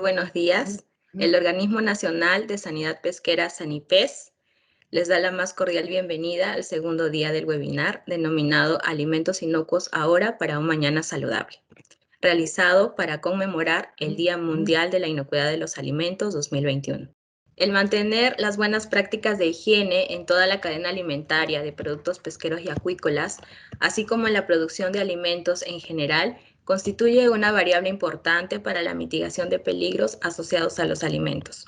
Buenos días. El Organismo Nacional de Sanidad Pesquera, SANIPES, les da la más cordial bienvenida al segundo día del webinar denominado Alimentos Inocuos ahora para un mañana saludable, realizado para conmemorar el Día Mundial de la Inocuidad de los Alimentos 2021. El mantener las buenas prácticas de higiene en toda la cadena alimentaria de productos pesqueros y acuícolas, así como en la producción de alimentos en general, constituye una variable importante para la mitigación de peligros asociados a los alimentos.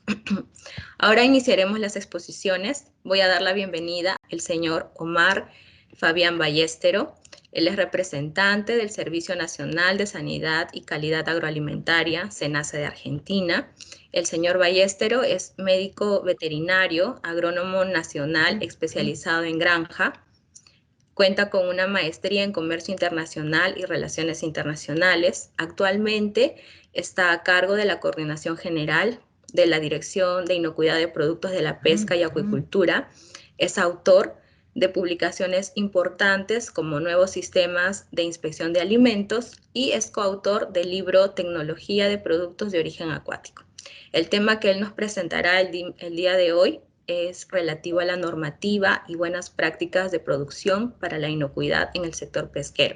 Ahora iniciaremos las exposiciones. Voy a dar la bienvenida al señor Omar Fabián Ballestero. Él es representante del Servicio Nacional de Sanidad y Calidad Agroalimentaria, SENASA de Argentina. El señor Ballestero es médico veterinario, agrónomo nacional especializado en granja. Cuenta con una maestría en Comercio Internacional y Relaciones Internacionales. Actualmente está a cargo de la Coordinación General de la Dirección de Inocuidad de Productos de la Pesca y Acuicultura. Es autor de publicaciones importantes como Nuevos Sistemas de Inspección de Alimentos y es coautor del libro Tecnología de Productos de Origen Acuático. El tema que él nos presentará el día de hoy es relativo a la normativa y buenas prácticas de producción para la inocuidad en el sector pesquero.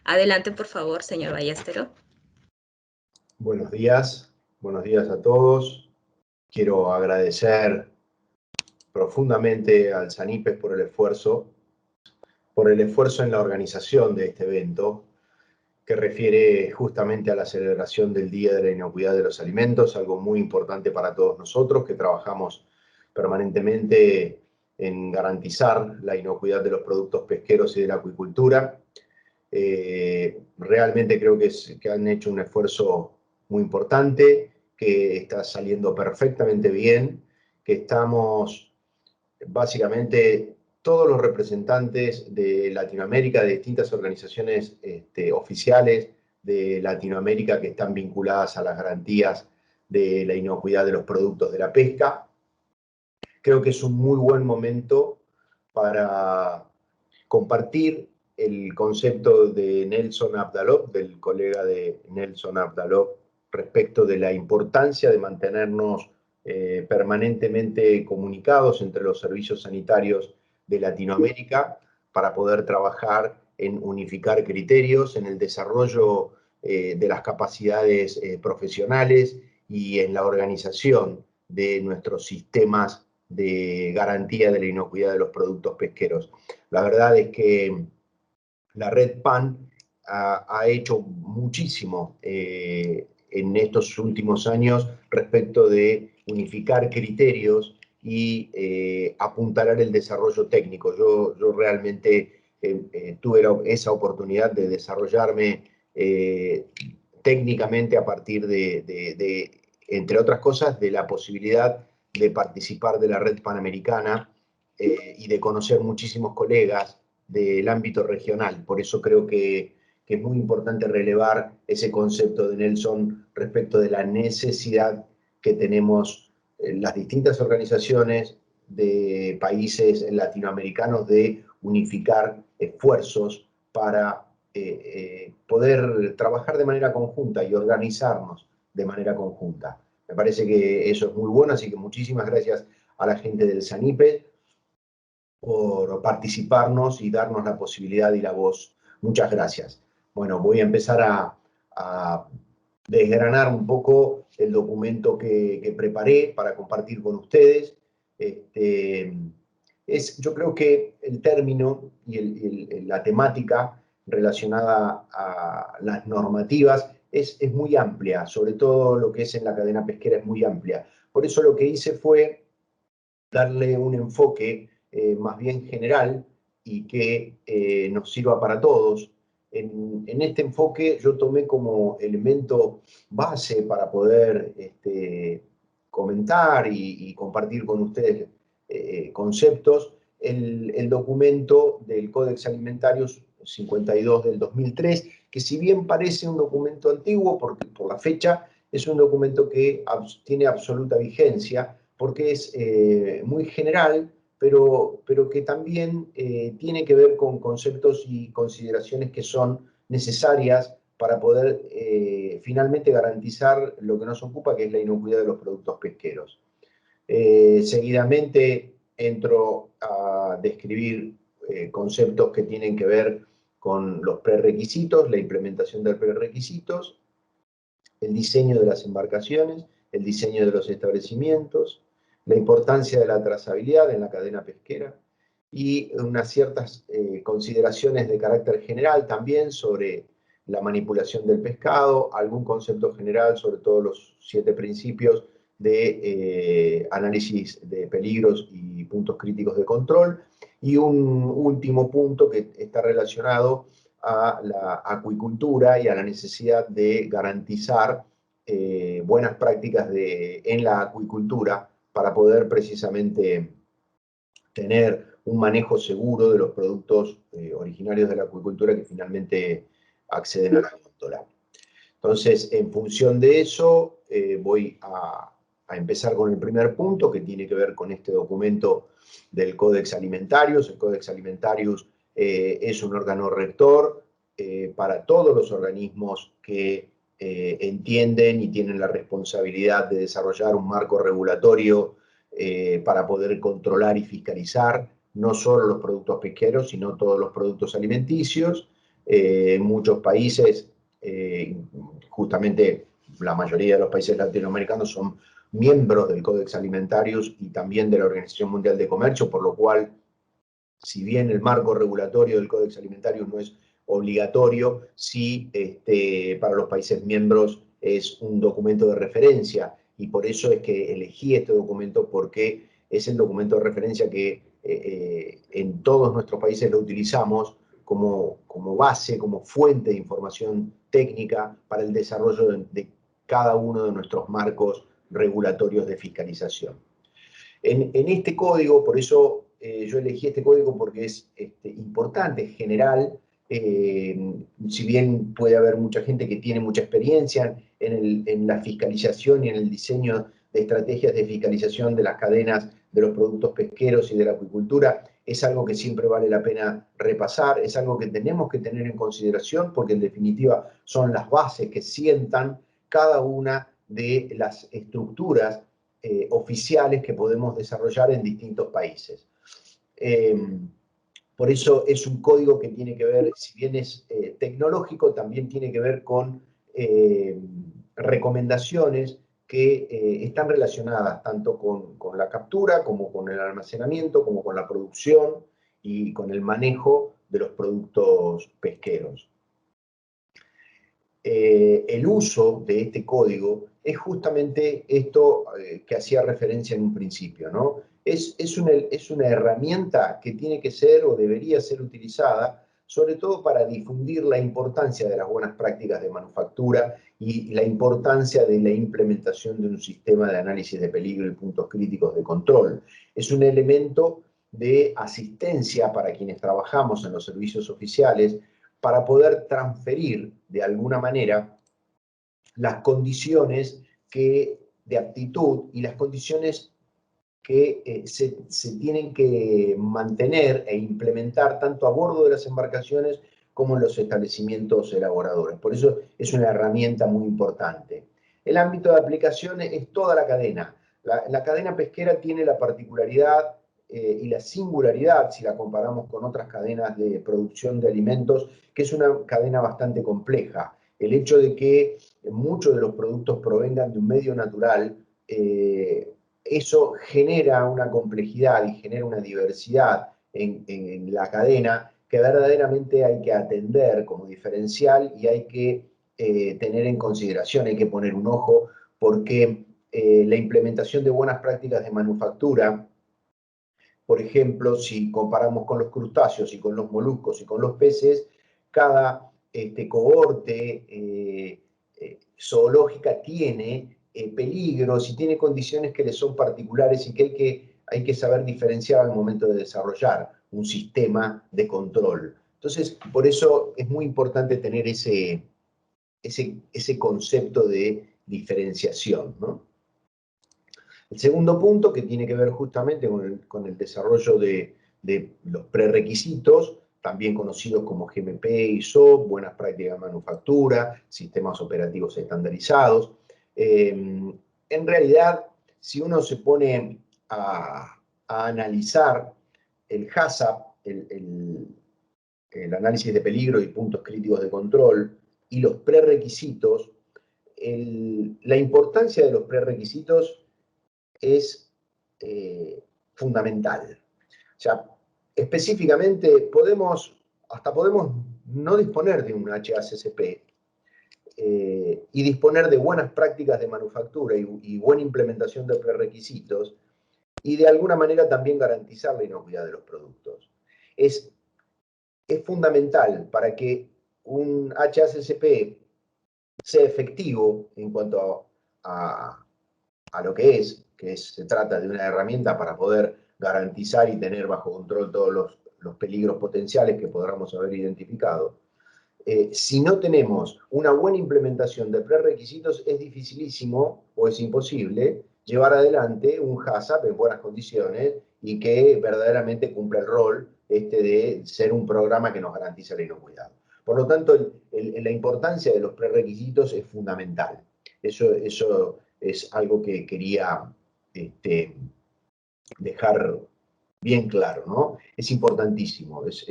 Adelante, por favor, señor Ballestero. Buenos días a todos. Quiero agradecer profundamente al SANIPES por el esfuerzo en la organización de este evento, que refiere justamente a la celebración del Día de la Inocuidad de los Alimentos, algo muy importante para todos nosotros que trabajamos permanentemente en garantizar la inocuidad de los productos pesqueros y de la acuicultura. Realmente creo que han hecho un esfuerzo muy importante, que está saliendo perfectamente bien, que estamos básicamente todos los representantes de Latinoamérica, de distintas organizaciones oficiales de Latinoamérica que están vinculadas a las garantías de la inocuidad de los productos de la pesca. Creo que es un muy buen momento para compartir el concepto de Nelson Abdalov, del colega de Nelson Abdalov, respecto de la importancia de mantenernos permanentemente comunicados entre los servicios sanitarios de Latinoamérica para poder trabajar en unificar criterios, en el desarrollo de las capacidades profesionales y en la organización de nuestros sistemas de garantía de la inocuidad de los productos pesqueros. La verdad es que la Red PAN ha hecho muchísimo en estos últimos años respecto de unificar criterios y apuntalar el desarrollo técnico. Yo realmente tuve esa oportunidad de desarrollarme técnicamente a partir de, entre otras cosas, de la posibilidad de participar de la Red Panamericana y de conocer muchísimos colegas del ámbito regional. Por eso creo que es muy importante relevar ese concepto de Nelson respecto de la necesidad que tenemos en las distintas organizaciones de países latinoamericanos de unificar esfuerzos para poder trabajar de manera conjunta y organizarnos de manera conjunta. Me parece que eso es muy bueno, así que muchísimas gracias a la gente del SANIPES por participarnos y darnos la posibilidad y la voz. Muchas gracias. Bueno, voy a empezar a desgranar un poco el documento que preparé para compartir con ustedes. Yo creo que el término y la temática relacionada a las normativas es muy amplia, sobre todo lo que es en la cadena pesquera es muy amplia. Por eso lo que hice fue darle un enfoque más bien general y que nos sirva para todos. En este enfoque yo tomé como elemento base para poder comentar y compartir con ustedes conceptos el documento del Códex Alimentarius 52 del 2003, que si bien parece un documento antiguo por la fecha, es un documento que tiene absoluta vigencia porque es muy general, pero que también tiene que ver con conceptos y consideraciones que son necesarias para poder finalmente garantizar lo que nos ocupa, que es la inocuidad de los productos pesqueros. Seguidamente entro a describir conceptos que tienen que ver con los prerequisitos, la implementación de prerequisitos, el diseño de las embarcaciones, el diseño de los establecimientos, la importancia de la trazabilidad en la cadena pesquera y unas ciertas consideraciones de carácter general también sobre la manipulación del pescado, algún concepto general sobre todos los 7 principios de análisis de peligros y puntos críticos de control, y un último punto que está relacionado a la acuicultura y a la necesidad de garantizar buenas prácticas en la acuicultura para poder precisamente tener un manejo seguro de los productos originarios de la acuicultura que finalmente acceden a la góndola. Entonces, en función de eso, voy a empezar con el primer punto, que tiene que ver con este documento del Codex Alimentarius. El Codex Alimentarius es un órgano rector para todos los organismos que entienden y tienen la responsabilidad de desarrollar un marco regulatorio para poder controlar y fiscalizar no solo los productos pesqueros, sino todos los productos alimenticios. En muchos países, justamente la mayoría de los países latinoamericanos son miembros del Codex Alimentarius y también de la Organización Mundial de Comercio, por lo cual, si bien el marco regulatorio del Codex Alimentarius no es obligatorio, sí para los países miembros es un documento de referencia, y por eso es que elegí este documento, porque es el documento de referencia que en todos nuestros países lo utilizamos como base, como fuente de información técnica para el desarrollo de cada uno de nuestros marcos regulatorios de fiscalización. En este código, por eso yo elegí este código, porque es importante, es general, si bien puede haber mucha gente que tiene mucha experiencia en la fiscalización y en el diseño de estrategias de fiscalización de las cadenas de los productos pesqueros y de la acuicultura, es algo que siempre vale la pena repasar, es algo que tenemos que tener en consideración, porque en definitiva son las bases que sientan cada una de las estructuras oficiales que podemos desarrollar en distintos países. Por eso es un código que tiene que ver, si bien es tecnológico, también tiene que ver con recomendaciones que están relacionadas tanto con la captura, como con el almacenamiento, como con la producción y con el manejo de los productos pesqueros. El uso de este código es justamente esto que hacía referencia en un principio, ¿no? Es una herramienta que tiene que ser o debería ser utilizada sobre todo para difundir la importancia de las buenas prácticas de manufactura y la importancia de la implementación de un sistema de análisis de peligro y puntos críticos de control. Es un elemento de asistencia para quienes trabajamos en los servicios oficiales, para poder transferir de alguna manera las condiciones de aptitud y las condiciones que se tienen que mantener e implementar tanto a bordo de las embarcaciones como en los establecimientos elaboradores. Por eso es una herramienta muy importante. El ámbito de aplicación es toda la cadena. La cadena pesquera tiene la particularidad y la singularidad, si la comparamos con otras cadenas de producción de alimentos, que es una cadena bastante compleja. El hecho de que muchos de los productos provengan de un medio natural, eso genera una complejidad y genera una diversidad en la cadena que verdaderamente hay que atender como diferencial, y hay que tener en consideración, hay que poner un ojo, porque la implementación de buenas prácticas de manufactura, por ejemplo, si comparamos con los crustáceos y con los moluscos y con los peces, cada cohorte zoológica tiene peligros y tiene condiciones que le son particulares y que hay que saber diferenciar al momento de desarrollar un sistema de control. Entonces, por eso es muy importante tener ese concepto de diferenciación, ¿no? El segundo punto, que tiene que ver justamente con el desarrollo de los prerequisitos, también conocidos como GMP y SOP, buenas prácticas de manufactura, sistemas operativos estandarizados. En realidad, si uno se pone a analizar el HACCP, el análisis de peligro y puntos críticos de control, y los prerequisitos, la importancia de los prerequisitos es fundamental. O sea, específicamente hasta podemos no disponer de un HACCP y disponer de buenas prácticas de manufactura y buena implementación de prerequisitos, y de alguna manera también garantizar la inocuidad de los productos. Es fundamental para que un HACCP sea efectivo en cuanto a lo que se trata de una herramienta para poder garantizar y tener bajo control todos los peligros potenciales que podamos haber identificado. Si no tenemos una buena implementación de prerequisitos, es dificilísimo o es imposible llevar adelante un HACCP en buenas condiciones y que verdaderamente cumpla el rol de ser un programa que nos garantiza la inocuidad. Por lo tanto, la importancia de los prerequisitos es fundamental. Eso es algo que quería dejar bien claro, ¿no? Es importantísimo, es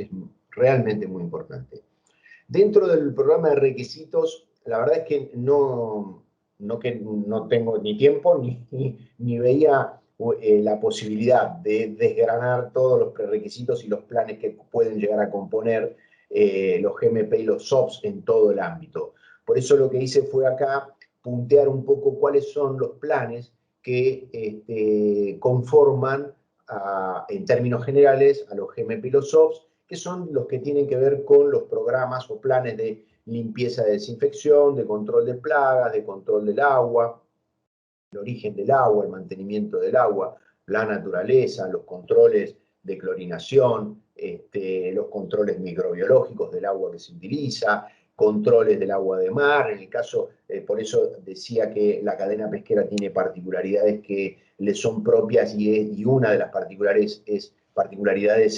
realmente muy importante. Dentro del programa de requisitos, la verdad es que no tengo ni tiempo ni veía la posibilidad de desgranar todos los prerequisitos y los planes que pueden llegar a componer los GMP y los SOPs en todo el ámbito. Por eso lo que hice fue acá puntear un poco cuáles son los planes que conforman, en términos generales, a los GMP y los SOPs, que son los que tienen que ver con los programas o planes de limpieza de desinfección, de control de plagas, de control del agua, el origen del agua, el mantenimiento del agua, la naturaleza, los controles de clorinación, los controles microbiológicos del agua que se utiliza, controles del agua de mar. En el caso, por eso decía que la cadena pesquera tiene particularidades que le son propias, y una de las particularidades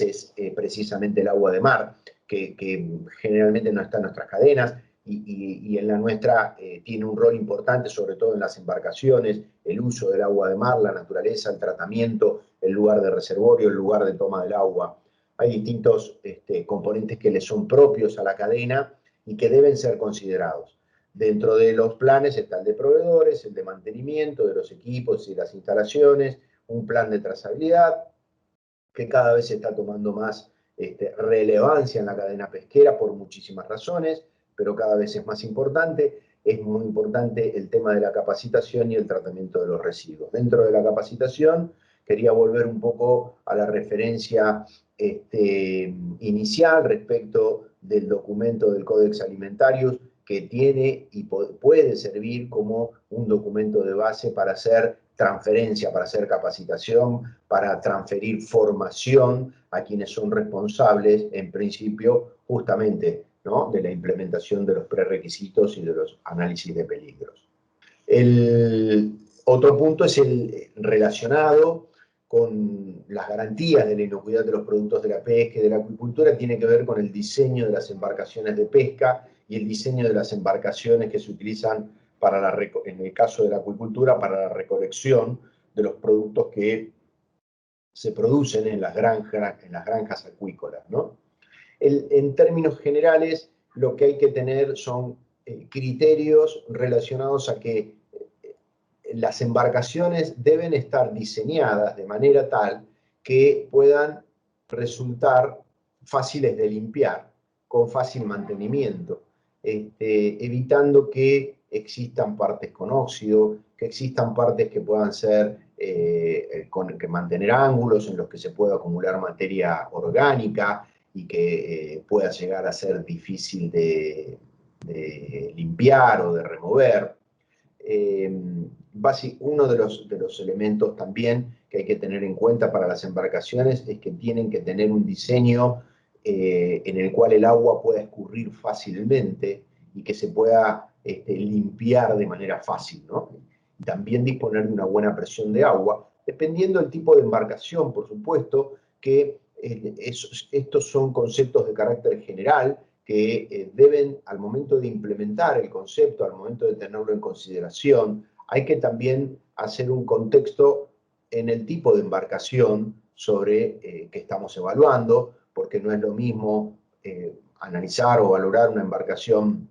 es precisamente el agua de mar, que generalmente no está en nuestras cadenas, y en la nuestra tiene un rol importante, sobre todo en las embarcaciones, el uso del agua de mar, la naturaleza, el tratamiento, el lugar de reservorio, el lugar de toma del agua. Hay distintos componentes que le son propios a la cadena y que deben ser considerados. Dentro de los planes está el de proveedores, el de mantenimiento de los equipos y las instalaciones, un plan de trazabilidad, que cada vez está tomando más relevancia en la cadena pesquera por muchísimas razones, pero cada vez es más importante. Es muy importante el tema de la capacitación y el tratamiento de los residuos. Dentro de la capacitación, quería volver un poco a la referencia inicial respecto del documento del Codex Alimentarius, que tiene y puede servir como un documento de base para hacer transferencia, para hacer capacitación, para transferir formación a quienes son responsables, en principio, justamente, ¿no?, de la implementación de los prerequisitos y de los análisis de peligros. El otro punto es el relacionado con las garantías de la inocuidad de los productos de la pesca y de la acuicultura, tiene que ver con el diseño de las embarcaciones de pesca y el diseño de las embarcaciones que se utilizan en el caso de la acuicultura, para la recolección de los productos que se producen en las granjas acuícolas, ¿no? En términos generales, lo que hay que tener son criterios relacionados a que las embarcaciones deben estar diseñadas de manera tal que puedan resultar fáciles de limpiar, con fácil mantenimiento, evitando que existan partes con óxido, que existan partes que puedan ser, que mantener ángulos en los que se pueda acumular materia orgánica y que pueda llegar a ser difícil de limpiar o de remover. Uno de los elementos también que hay que tener en cuenta para las embarcaciones es que tienen que tener un diseño en el cual el agua pueda escurrir fácilmente y que se pueda limpiar de manera fácil, ¿no? También disponer de una buena presión de agua, dependiendo del tipo de embarcación, por supuesto, que estos son conceptos de carácter general que deben, al momento de implementar el concepto, al momento de tenerlo en consideración, hay que también hacer un contexto en el tipo de embarcación sobre que estamos evaluando, porque no es lo mismo analizar o valorar una embarcación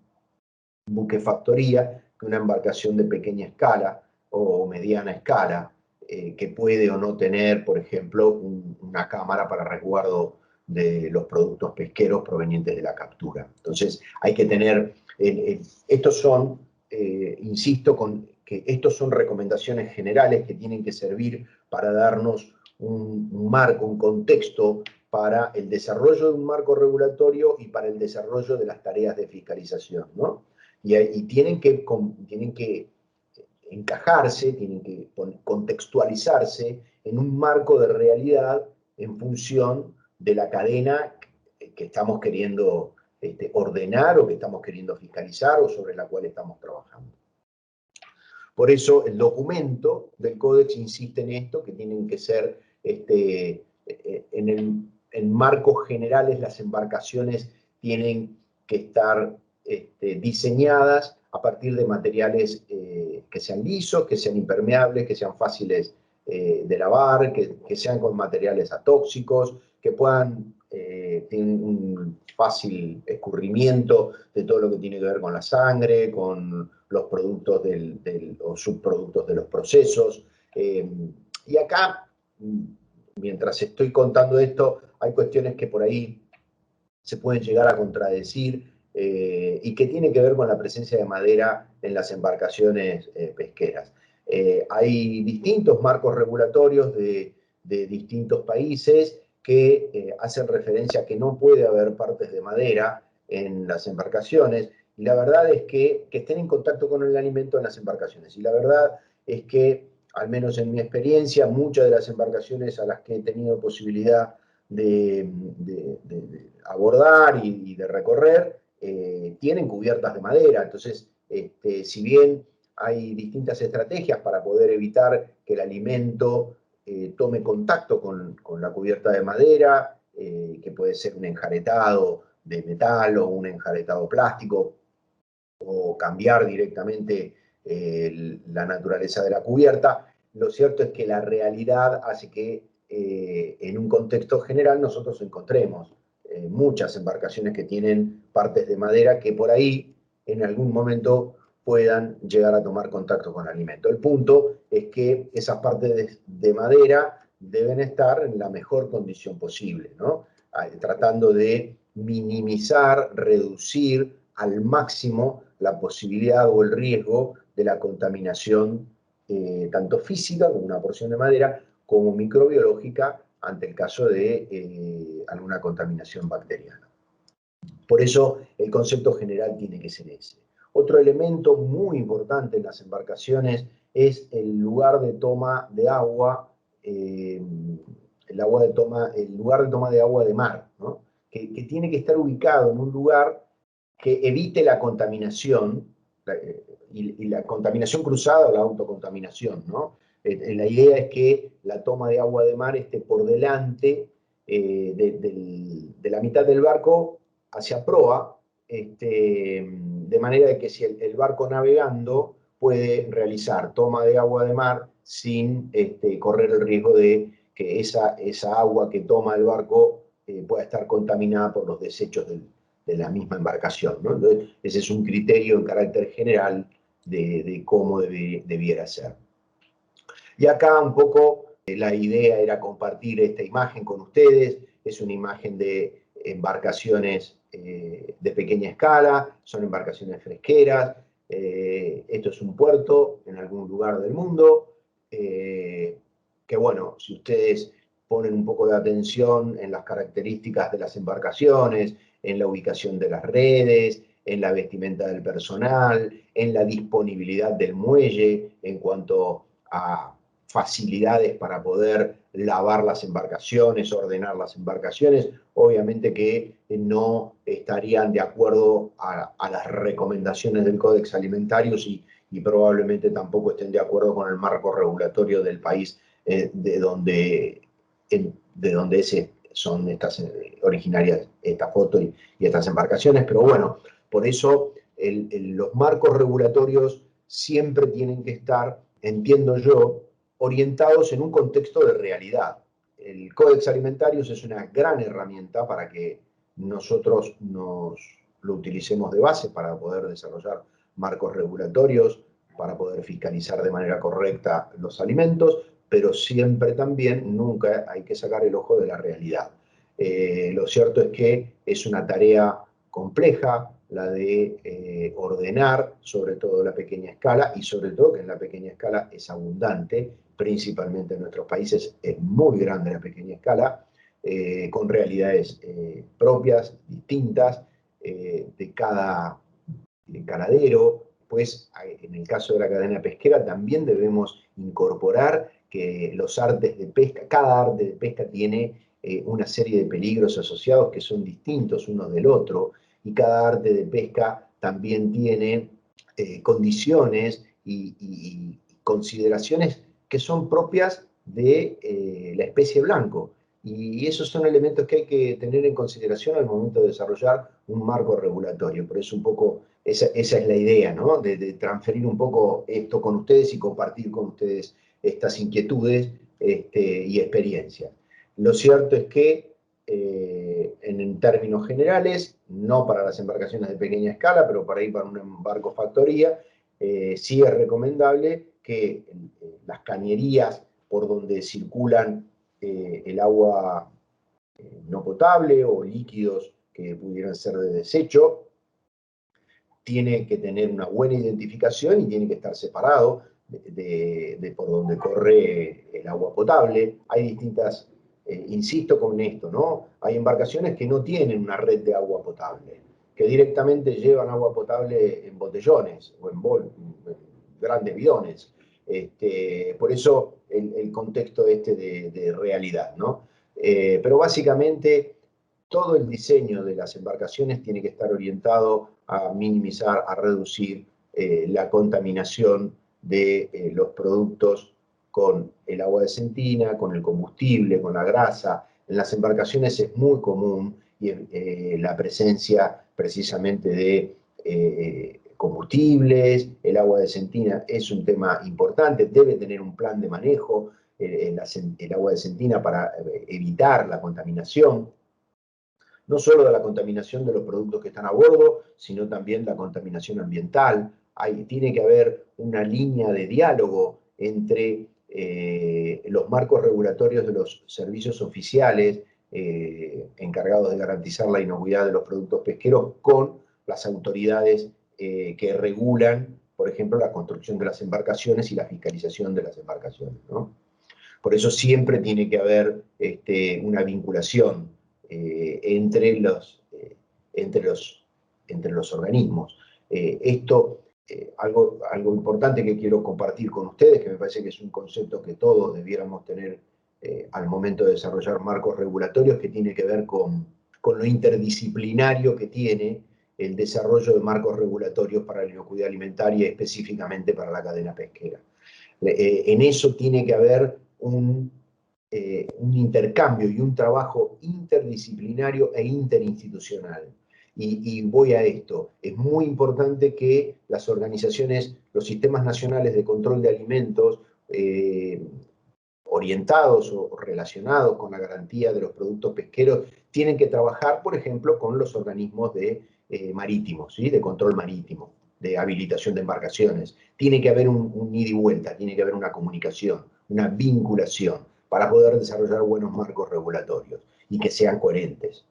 buquefactoría que una embarcación de pequeña escala o mediana escala, que puede o no tener, por ejemplo, una cámara para resguardo de los productos pesqueros provenientes de la captura. Entonces, hay que tener, estos son, insisto, que estos son recomendaciones generales que tienen que servir para darnos un marco, un contexto para el desarrollo de un marco regulatorio y para el desarrollo de las tareas de fiscalización, ¿no? Y tienen que encajarse, tienen que contextualizarse en un marco de realidad en función de la cadena que estamos queriendo ordenar o que estamos queriendo fiscalizar o sobre la cual estamos trabajando. Por eso el documento del Códex insiste en esto, que tienen que ser, en marcos generales, las embarcaciones tienen que estar diseñadas a partir de materiales que sean lisos, que sean impermeables, que sean fáciles de lavar, que sean con materiales atóxicos, que puedan tener un fácil escurrimiento de todo lo que tiene que ver con la sangre, con los productos o subproductos de los procesos. Y acá, mientras estoy contando esto, hay cuestiones que por ahí se pueden llegar a contradecir y que tienen que ver con la presencia de madera en las embarcaciones pesqueras. Hay distintos marcos regulatorios de distintos países que hacen referencia a que no puede haber partes de madera en las embarcaciones, y la verdad es que estén en contacto con el alimento en las embarcaciones. Y la verdad es que, al menos en mi experiencia, muchas de las embarcaciones a las que he tenido posibilidad de abordar y de recorrer, tienen cubiertas de madera. Entonces, si bien hay distintas estrategias para poder evitar que el alimento tome contacto con la cubierta de madera, que puede ser un enjaretado de metal o un enjaretado plástico, o cambiar directamente la naturaleza de la cubierta, lo cierto es que la realidad hace que en un contexto general nosotros encontremos muchas embarcaciones que tienen partes de madera que por ahí en algún momento puedan llegar a tomar contacto con el alimento. El punto es que esas partes de madera deben estar en la mejor condición posible, ¿no? Tratando de minimizar, reducir al máximo la posibilidad o el riesgo de la contaminación, tanto física, como una porción de madera, como microbiológica, ante el caso de alguna contaminación bacteriana. Por eso el concepto general tiene que ser ese. Otro elemento muy importante en las embarcaciones es el lugar de toma de agua, el lugar de toma de agua de mar, ¿no? que tiene que estar ubicado en un lugar que evite la contaminación, y la contaminación cruzada o la autocontaminación, ¿no? La idea es que la toma de agua de mar esté por delante de la mitad del barco hacia proa, de manera de que si el barco navegando puede realizar toma de agua de mar sin correr el riesgo de que esa agua que toma el barco pueda estar contaminada por los desechos de la misma embarcación, ¿no? Entonces, ese es un criterio en carácter general de cómo debiera ser. Y acá un poco la idea era compartir esta imagen con ustedes. Es una imagen de embarcaciones de pequeña escala, son embarcaciones fresqueras. Esto es un puerto en algún lugar del mundo, que bueno, si ustedes ponen un poco de atención en las características de las embarcaciones, en la ubicación de las redes, en la vestimenta del personal, en la disponibilidad del muelle en cuanto a facilidades para poder lavar las embarcaciones, ordenar las embarcaciones, obviamente que no estarían de acuerdo a las recomendaciones del Códex Alimentarios y probablemente tampoco estén de acuerdo con el marco regulatorio del país de donde son estas originarias, esta foto y estas embarcaciones, pero bueno, por eso los marcos regulatorios siempre tienen que estar, entiendo yo, orientados en un contexto de realidad. El Codex Alimentarius es una gran herramienta para que nosotros lo utilicemos de base para poder desarrollar marcos regulatorios, para poder fiscalizar de manera correcta los alimentos, pero siempre también, nunca hay que sacar el ojo de la realidad. Lo cierto es que es una tarea compleja la de ordenar, sobre todo la pequeña escala, y sobre todo que en la pequeña escala es abundante, principalmente en nuestros países es muy grande la pequeña escala, con realidades propias, distintas, de cada ganadero. Pues en el caso de la cadena pesquera también debemos incorporar que los artes de pesca, cada arte de pesca tiene una serie de peligros asociados que son distintos unos del otro, y cada arte de pesca también tiene condiciones y consideraciones que son propias de la especie blanco. Y esos son elementos que hay que tener en consideración al momento de desarrollar un marco regulatorio. Por eso un poco esa es la idea, ¿no? De transferir un poco esto con ustedes y compartir con ustedes estas inquietudes y experiencias. Lo cierto es que en términos generales, no para las embarcaciones de pequeña escala, pero para ir para un barco factoría, sí es recomendable que las cañerías por donde circulan el agua no potable o líquidos que pudieran ser de desecho, tiene que tener una buena identificación y tiene que estar separado de por donde corre el agua potable. Hay distintas, insisto con esto, ¿no? Hay embarcaciones que no tienen una red de agua potable, que directamente llevan agua potable en botellones o en grandes bidones. Por eso el contexto de realidad, ¿no? Pero básicamente todo el diseño de las embarcaciones tiene que estar orientado a minimizar, a reducir la contaminación de los productos con el agua de centina, con el combustible, con la grasa. En las embarcaciones es muy común la presencia precisamente de combustibles. El agua de centina es un tema importante, debe tener un plan de manejo el agua de centina para evitar la contaminación, no solo de la contaminación de los productos que están a bordo, sino también la contaminación ambiental. Tiene que haber una línea de diálogo entre los marcos regulatorios de los servicios oficiales encargados de garantizar la inocuidad de los productos pesqueros con las autoridades que regulan, por ejemplo, la construcción de las embarcaciones y la fiscalización de las embarcaciones, ¿no? Por eso siempre tiene que haber una vinculación entre los organismos. Algo importante que quiero compartir con ustedes, que me parece que es un concepto que todos debiéramos tener al momento de desarrollar marcos regulatorios, que tiene que ver con lo interdisciplinario que tiene el desarrollo de marcos regulatorios para la inocuidad alimentaria, específicamente para la cadena pesquera. En eso tiene que haber un intercambio y un trabajo interdisciplinario e interinstitucional. Y voy a esto. Es muy importante que las organizaciones, los sistemas nacionales de control de alimentos, orientados o relacionados con la garantía de los productos pesqueros, tienen que trabajar, por ejemplo, con los organismos marítimos, ¿sí? De control marítimo, de habilitación de embarcaciones. Tiene que haber un ida y vuelta, tiene que haber una comunicación, una vinculación, para poder desarrollar buenos marcos regulatorios y que sean coherentes.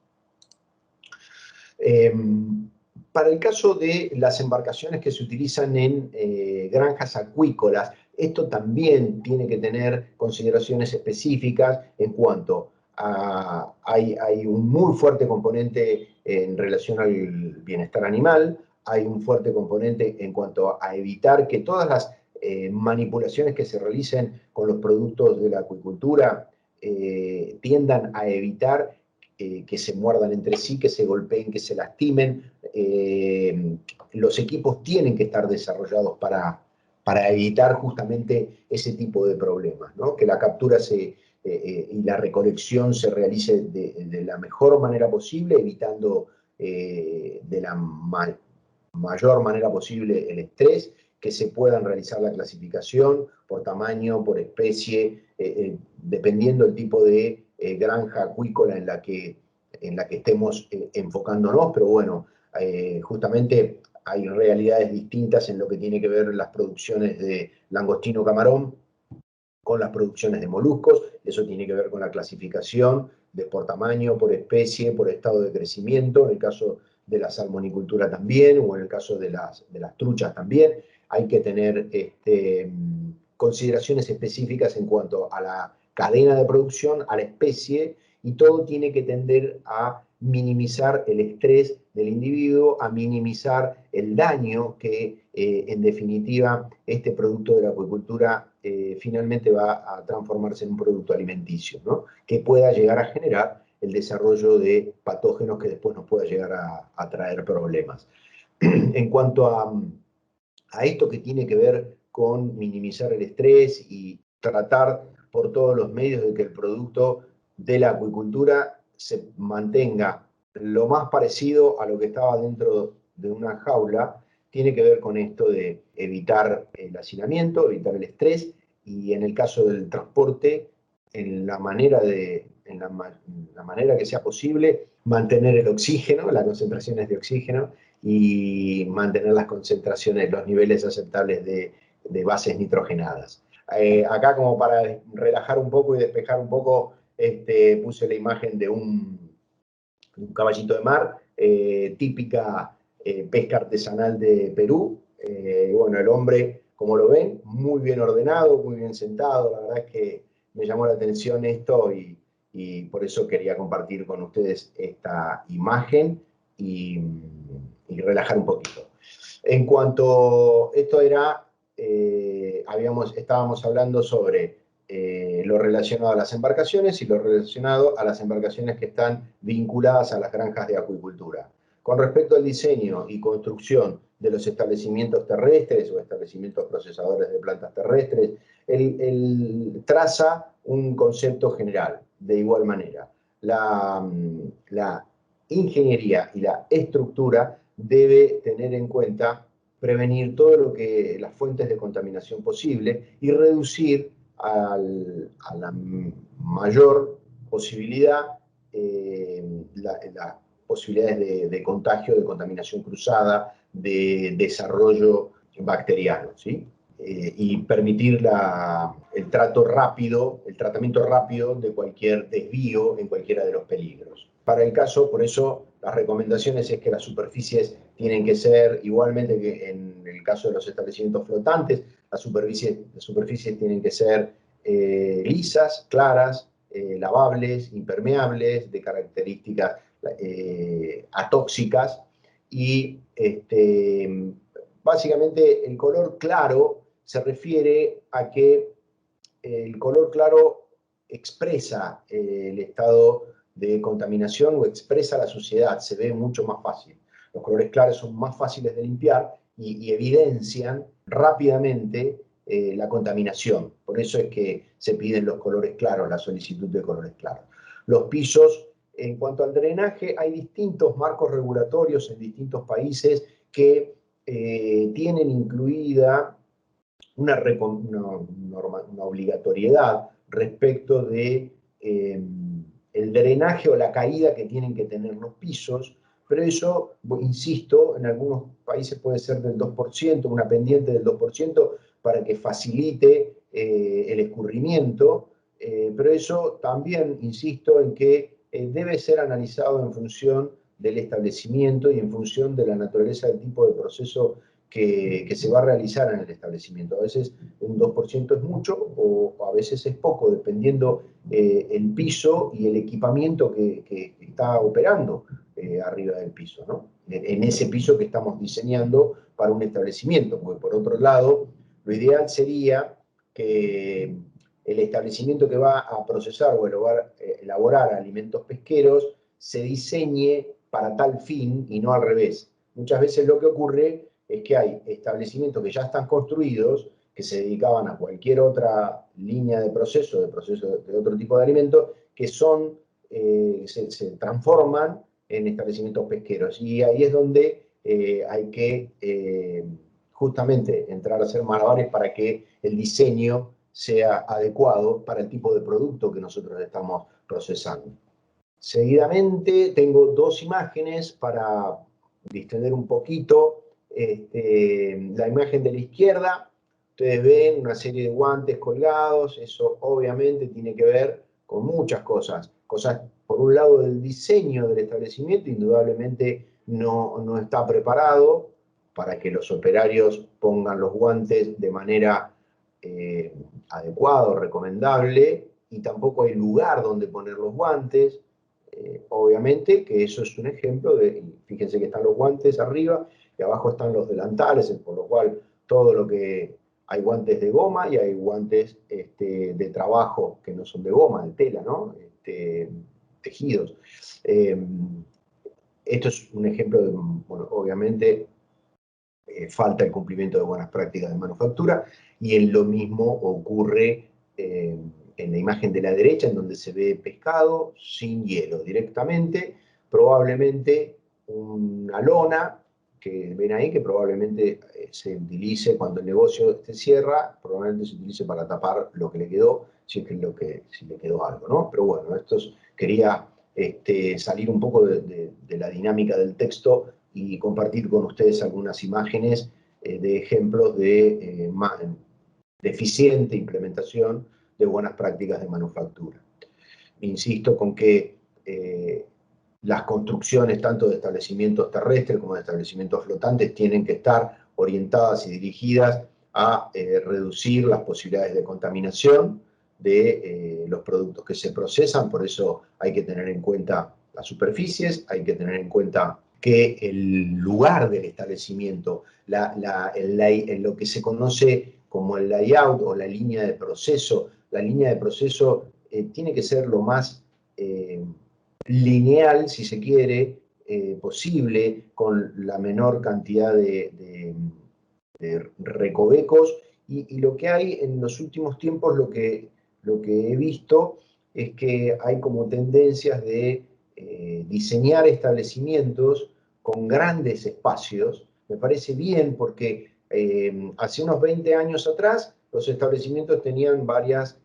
Para el caso de las embarcaciones que se utilizan en granjas acuícolas, esto también tiene que tener consideraciones específicas en cuanto a... Hay un muy fuerte componente en relación al bienestar animal, hay un fuerte componente en cuanto a evitar que todas las manipulaciones que se realicen con los productos de la acuicultura tiendan a evitar que se muerdan entre sí, que se golpeen, que se lastimen. Los equipos tienen que estar desarrollados para evitar justamente ese tipo de problemas, ¿no? Que la captura y la recolección se realice de la mejor manera posible, evitando de la mayor manera posible el estrés, que se puedan realizar la clasificación por tamaño, por especie, dependiendo del tipo de granja acuícola en la que estemos enfocándonos, pero bueno, justamente hay realidades distintas en lo que tiene que ver las producciones de langostino camarón con las producciones de moluscos. Eso tiene que ver con la clasificación por tamaño, por especie, por estado de crecimiento, en el caso de la salmonicultura también, o en el caso de las truchas también. Hay que tener consideraciones específicas en cuanto a la cadena de producción, a la especie, y todo tiene que tender a minimizar el estrés del individuo, a minimizar el daño que, en definitiva, este producto de la acuicultura finalmente va a transformarse en un producto alimenticio, ¿no? Que pueda llegar a generar el desarrollo de patógenos que después nos pueda llegar a traer problemas. En cuanto a esto que tiene que ver con minimizar el estrés y tratar por todos los medios de que el producto de la acuicultura se mantenga lo más parecido a lo que estaba dentro de una jaula, tiene que ver con esto de evitar el hacinamiento, evitar el estrés, y en el caso del transporte, en la manera que sea posible, mantener el oxígeno, las concentraciones de oxígeno, y mantener las concentraciones, los niveles aceptables de bases nitrogenadas. Acá, como para relajar un poco y despejar un poco, puse la imagen de un caballito de mar, típica pesca artesanal de Perú. Bueno, el hombre, como lo ven, muy bien ordenado, muy bien sentado. La verdad es que me llamó la atención esto y por eso quería compartir con ustedes esta imagen y relajar un poquito. En cuanto esto era, estábamos hablando sobre lo relacionado a las embarcaciones y lo relacionado a las embarcaciones que están vinculadas a las granjas de acuicultura. Con respecto al diseño y construcción de los establecimientos terrestres o establecimientos procesadores de plantas terrestres, él traza un concepto general de igual manera. La ingeniería y la estructura debe tener en cuenta prevenir todo lo que las fuentes de contaminación posible y reducir a la mayor posibilidad las posibilidades de contagio, de contaminación cruzada, de desarrollo bacteriano, ¿sí? Y permitir el tratamiento rápido de cualquier desvío en cualquiera de los peligros. Para el caso, por eso, las recomendaciones es que las superficies tienen que ser, igualmente que en el caso de los establecimientos flotantes, las superficies tienen que ser lisas, claras, lavables, impermeables, de características atóxicas, y básicamente el color claro se refiere a que el color claro expresa el estado de contaminación o expresa la suciedad, se ve mucho más fácil. Los colores claros son más fáciles de limpiar y evidencian rápidamente la contaminación. Por eso es que se piden los colores claros, la solicitud de colores claros. Los pisos, en cuanto al drenaje, hay distintos marcos regulatorios en distintos países que tienen incluida una obligatoriedad respecto de el drenaje o la caída que tienen que tener los pisos, pero eso, insisto, en algunos países puede ser del 2%, una pendiente del 2%, para que facilite el escurrimiento, pero eso también, insisto, en que debe ser analizado en función del establecimiento y en función de la naturaleza del tipo de proceso que se va a realizar en el establecimiento. A veces un 2% es mucho o a veces es poco, dependiendo el piso y el equipamiento que está operando arriba del piso, ¿no? En ese piso que estamos diseñando para un establecimiento, porque por otro lado, lo ideal sería que el establecimiento que va a procesar o elaborar alimentos pesqueros se diseñe para tal fin y no al revés. Muchas veces lo que ocurre es que hay establecimientos que ya están construidos, que se dedicaban a cualquier otra línea de proceso de otro tipo de alimento, que son, se transforman en establecimientos pesqueros. Y ahí es donde hay que justamente entrar a hacer malabares para que el diseño sea adecuado para el tipo de producto que nosotros estamos procesando. Seguidamente tengo dos imágenes para distender un poquito. La imagen de la izquierda, ustedes ven una serie de guantes colgados, eso obviamente tiene que ver con muchas cosas. Cosas, por un lado, del diseño del establecimiento, indudablemente no está preparado para que los operarios pongan los guantes de manera adecuada o recomendable, y tampoco hay lugar donde poner los guantes. Obviamente que eso es un ejemplo de, fíjense que están los guantes arriba y abajo están los delantales, por lo cual todo lo que hay guantes de goma y hay guantes de trabajo que no son de goma, de tela, ¿no? Tejidos. Esto es un ejemplo de, bueno, obviamente falta el cumplimiento de buenas prácticas de manufactura, y en lo mismo ocurre en la imagen de la derecha, en donde se ve pescado sin hielo directamente, probablemente una lona que ven ahí, que probablemente se utilice cuando el negocio se cierra, probablemente se utilice para tapar lo que le quedó, si es que si le quedó algo, ¿no? Pero bueno, quería salir un poco de la dinámica del texto y compartir con ustedes algunas imágenes de ejemplos de eficiente implementación de buenas prácticas de manufactura. Insisto con que las construcciones tanto de establecimientos terrestres como de establecimientos flotantes tienen que estar orientadas y dirigidas a reducir las posibilidades de contaminación de los productos que se procesan. Por eso hay que tener en cuenta las superficies, hay que tener en cuenta que el lugar del establecimiento, lo que se conoce como el layout o la línea de proceso tiene que ser lo más lineal, si se quiere, posible, con la menor cantidad de recovecos, y lo que hay en los últimos tiempos, lo que he visto es que hay como tendencias de diseñar establecimientos con grandes espacios. Me parece bien porque hace unos 20 años atrás los establecimientos tenían varias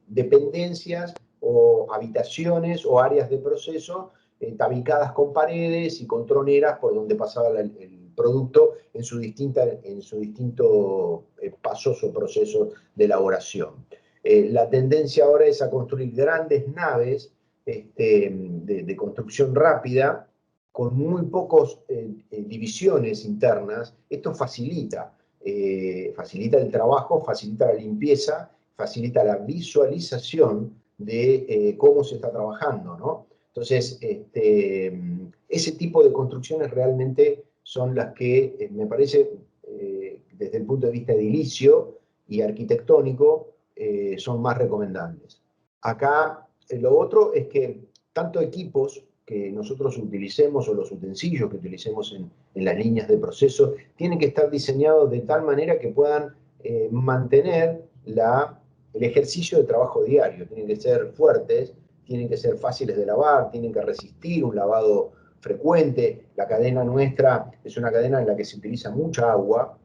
dependencias o habitaciones o áreas de proceso tabicadas con paredes y con troneras por donde pasaba el producto en su distinto pasos o procesos de elaboración. La tendencia ahora es a construir grandes naves de construcción rápida con muy pocas divisiones internas. Esto facilita el trabajo, facilita la limpieza, facilita la visualización de cómo se está trabajando, ¿no? Entonces, ese tipo de construcciones realmente son las que me parece, desde el punto de vista edilicio y arquitectónico, son más recomendables. Acá lo otro es que tanto equipos que nosotros utilicemos o los utensilios que utilicemos en las líneas de proceso tienen que estar diseñados de tal manera que puedan mantener el ejercicio de trabajo diario. Tienen que ser fuertes, tienen que ser fáciles de lavar, tienen que resistir un lavado frecuente. La cadena nuestra es una cadena en la que se utiliza mucha agua,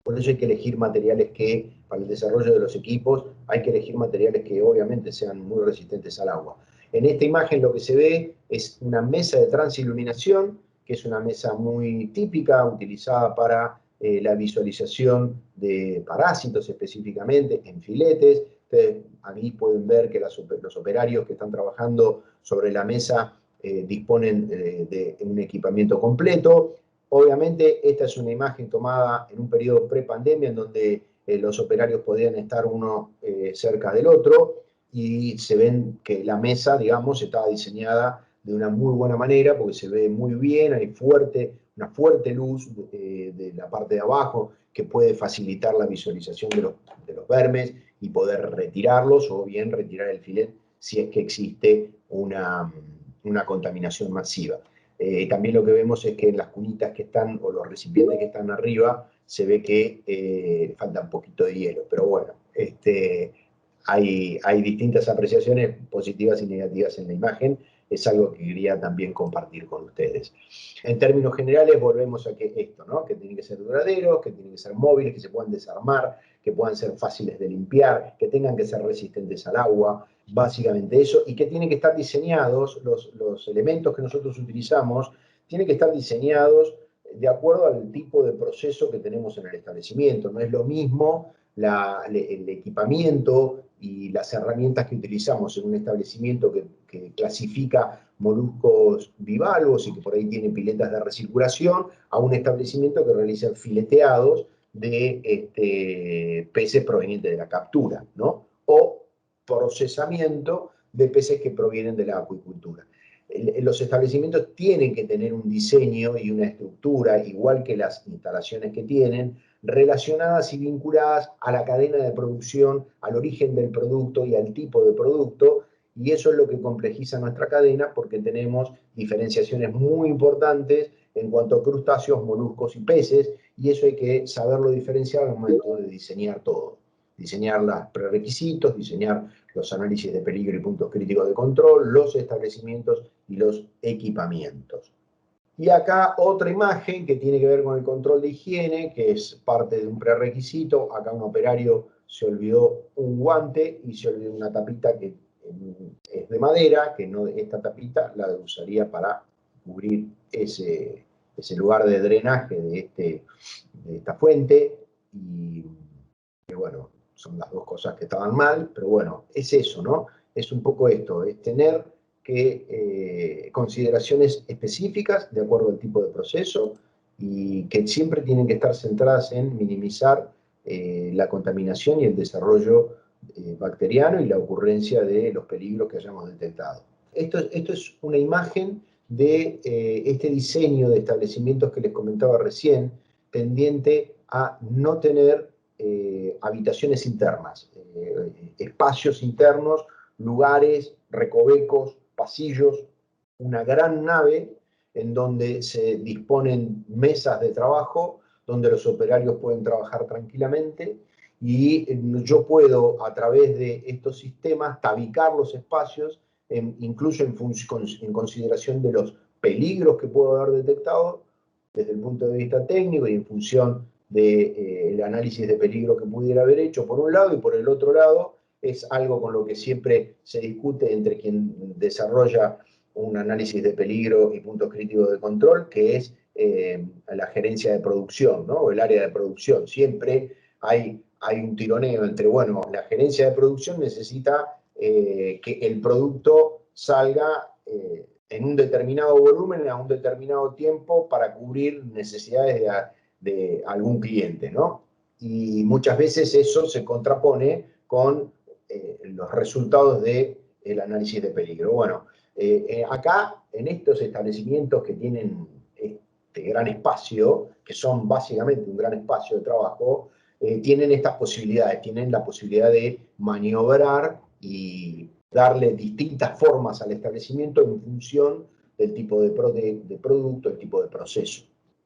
por eso hay que elegir materiales que, para el desarrollo de los equipos, hay que elegir materiales que obviamente sean muy resistentes al agua. En esta imagen lo que se ve es una mesa de transiluminación, que es una mesa muy típica, utilizada para la visualización de parásitos específicamente, en filetes. Ustedes aquí pueden ver que los operarios que están trabajando sobre la mesa disponen de un equipamiento completo. Obviamente esta es una imagen tomada en un periodo pre-pandemia en donde los operarios podían estar uno cerca del otro, y se ven que la mesa, digamos, estaba diseñada de una muy buena manera porque se ve muy bien, hay una fuerte luz de la parte de abajo que puede facilitar la visualización de los vermes y poder retirarlos, o bien retirar el filet si es que existe una contaminación masiva. También lo que vemos es que en las cunitas que están, o los recipientes que están arriba, se ve que falta un poquito de hielo. Pero bueno, hay distintas apreciaciones positivas y negativas en la imagen. Es algo que quería también compartir con ustedes. En términos generales, volvemos a que esto, ¿no? Que tienen que ser duraderos, que tienen que ser móviles, que se puedan desarmar, que puedan ser fáciles de limpiar, que tengan que ser resistentes al agua, básicamente eso, y que tienen que estar diseñados, los elementos que nosotros utilizamos, tienen que estar diseñados de acuerdo al tipo de proceso que tenemos en el establecimiento. No es lo mismo el equipamiento y las herramientas que utilizamos en un establecimiento que clasifica moluscos bivalvos y que por ahí tiene piletas de recirculación, a un establecimiento que realiza fileteados de peces provenientes de la captura, ¿no? O procesamiento de peces que provienen de la acuicultura. Los establecimientos tienen que tener un diseño y una estructura, igual que las instalaciones que tienen, relacionadas y vinculadas a la cadena de producción, al origen del producto y al tipo de producto, y eso es lo que complejiza nuestra cadena porque tenemos diferenciaciones muy importantes en cuanto a crustáceos, moluscos y peces, y eso hay que saberlo diferenciar al momento de diseñar todo. Diseñar los prerequisitos, diseñar los análisis de peligro y puntos críticos de control, los establecimientos y los equipamientos. Y acá otra imagen que tiene que ver con el control de higiene, que es parte de un prerequisito. Acá un operario se olvidó un guante y se olvidó una tapita que es de madera, que no, esta tapita la usaría para cubrir ese lugar de drenaje de esta fuente. Y que bueno, son las dos cosas que estaban mal, pero bueno, es eso, ¿no? Es un poco esto, es tener que consideraciones específicas de acuerdo al tipo de proceso y que siempre tienen que estar centradas en minimizar la contaminación y el desarrollo bacteriano y la ocurrencia de los peligros que hayamos detectado. Esto es una imagen de este diseño de establecimientos que les comentaba recién, tendiente a no tener habitaciones internas, espacios internos, lugares, recovecos, pasillos, una gran nave en donde se disponen mesas de trabajo, donde los operarios pueden trabajar tranquilamente y yo puedo a través de estos sistemas tabicar los espacios, incluso en consideración de los peligros que puedo haber detectado desde el punto de vista técnico y en función del análisis de peligro que pudiera haber hecho por un lado, y por el otro lado es algo con lo que siempre se discute entre quien desarrolla un análisis de peligro y puntos críticos de control, que es la gerencia de producción, ¿no? O el área de producción. Siempre hay un tironeo entre, bueno, la gerencia de producción necesita que el producto salga en un determinado volumen, a un determinado tiempo, para cubrir necesidades de algún cliente, ¿no? Y muchas veces eso se contrapone con los resultados del análisis de peligro. Bueno, acá, en estos establecimientos que tienen este gran espacio, que son básicamente un gran espacio de trabajo, tienen estas posibilidades, tienen la posibilidad de maniobrar y darle distintas formas al establecimiento en función del tipo de producto, el tipo de proceso.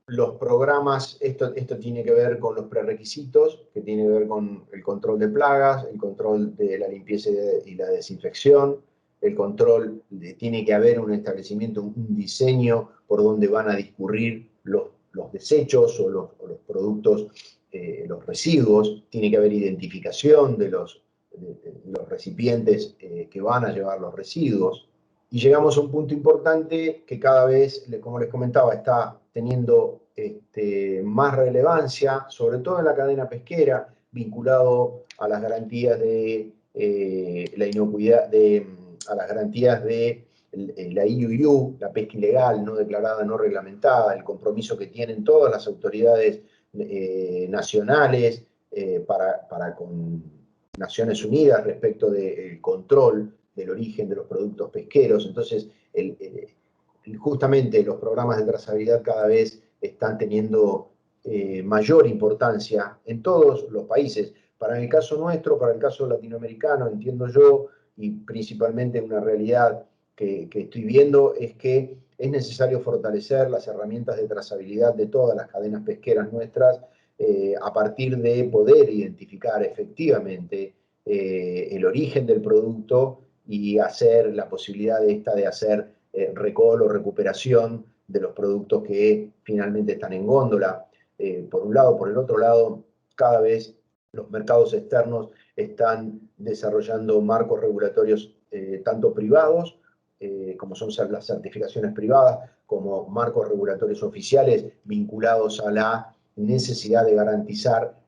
Los programas, esto tiene que ver con los prerequisitos, que tiene que ver con el control de plagas, el control de la limpieza y la desinfección, el control tiene que haber un establecimiento, un diseño por donde van a discurrir los desechos o los productos, los residuos, tiene que haber identificación de los recipientes que van a llevar los residuos. Y llegamos a un punto importante que cada vez, como les comentaba, está teniendo más relevancia, sobre todo en la cadena pesquera, vinculado a las garantías de la inocuidad, a las garantías de la IUU, la pesca ilegal, no declarada, no reglamentada, el compromiso que tienen todas las autoridades nacionales para con Naciones Unidas respecto del control del origen de los productos pesqueros. Entonces, justamente los programas de trazabilidad cada vez están teniendo mayor importancia en todos los países. Para el caso nuestro, para el caso latinoamericano, entiendo yo, y principalmente una realidad que estoy viendo, es que es necesario fortalecer las herramientas de trazabilidad de todas las cadenas pesqueras nuestras a partir de poder identificar efectivamente el origen del producto y hacer la posibilidad de hacer recall o recuperación de los productos que finalmente están en góndola. Por un lado, por el otro lado, cada vez los mercados externos están desarrollando marcos regulatorios tanto privados, como son las certificaciones privadas, como marcos regulatorios oficiales vinculados a la necesidad de garantizar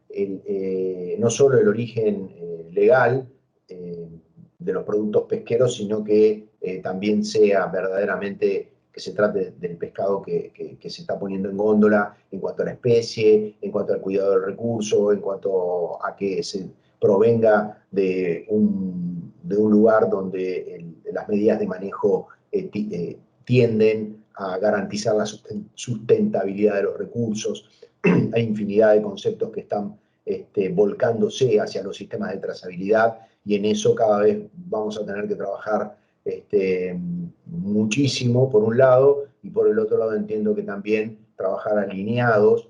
no solo el origen legal de los productos pesqueros, sino que también sea verdaderamente que se trate del pescado que se está poniendo en góndola en cuanto a la especie, en cuanto al cuidado del recurso, en cuanto a que se provenga de un lugar donde las medidas de manejo tienden a garantizar la sustentabilidad de los recursos. Hay infinidad de conceptos que están volcándose hacia los sistemas de trazabilidad y en eso cada vez vamos a tener que trabajar muchísimo por un lado y por el otro lado entiendo que también trabajar alineados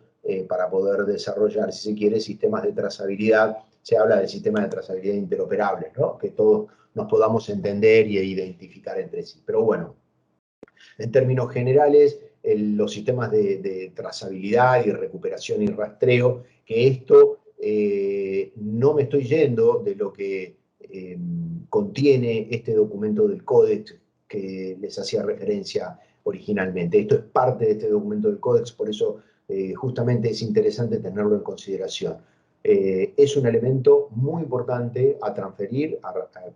para poder desarrollar, si se quiere, sistemas de trazabilidad. Se habla de sistemas de trazabilidad interoperables, ¿no? Que todos nos podamos entender y identificar entre sí. Pero bueno, en términos generales, los sistemas de trazabilidad y recuperación y rastreo, que esto no me estoy yendo de lo que contiene este documento del Códex que les hacía referencia originalmente. Esto es parte de este documento del Códex, por eso justamente es interesante tenerlo en consideración. Es un elemento muy importante a transferir,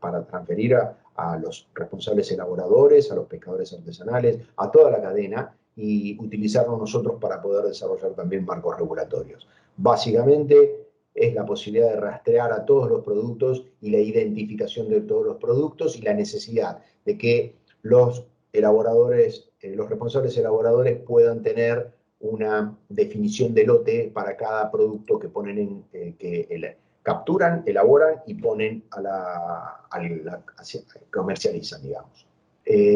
para transferir a los responsables elaboradores, a los pescadores artesanales, a toda la cadena y utilizarlo nosotros para poder desarrollar también marcos regulatorios. Básicamente es la posibilidad de rastrear a todos los productos y la identificación de todos los productos y la necesidad de que los elaboradores, los responsables elaboradores puedan tener una definición de lote para cada producto que ponen capturan, elaboran y ponen comercializan, digamos.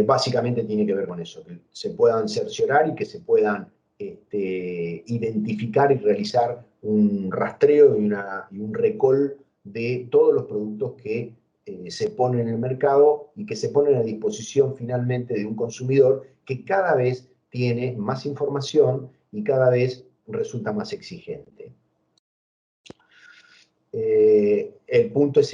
Básicamente tiene que ver con eso, que se puedan cerciorar y que se puedan identificar y realizar un rastreo y un recall de todos los productos que se ponen en el mercado y que se ponen a disposición finalmente de un consumidor que cada vez tiene más información y cada vez resulta más exigente. El punto es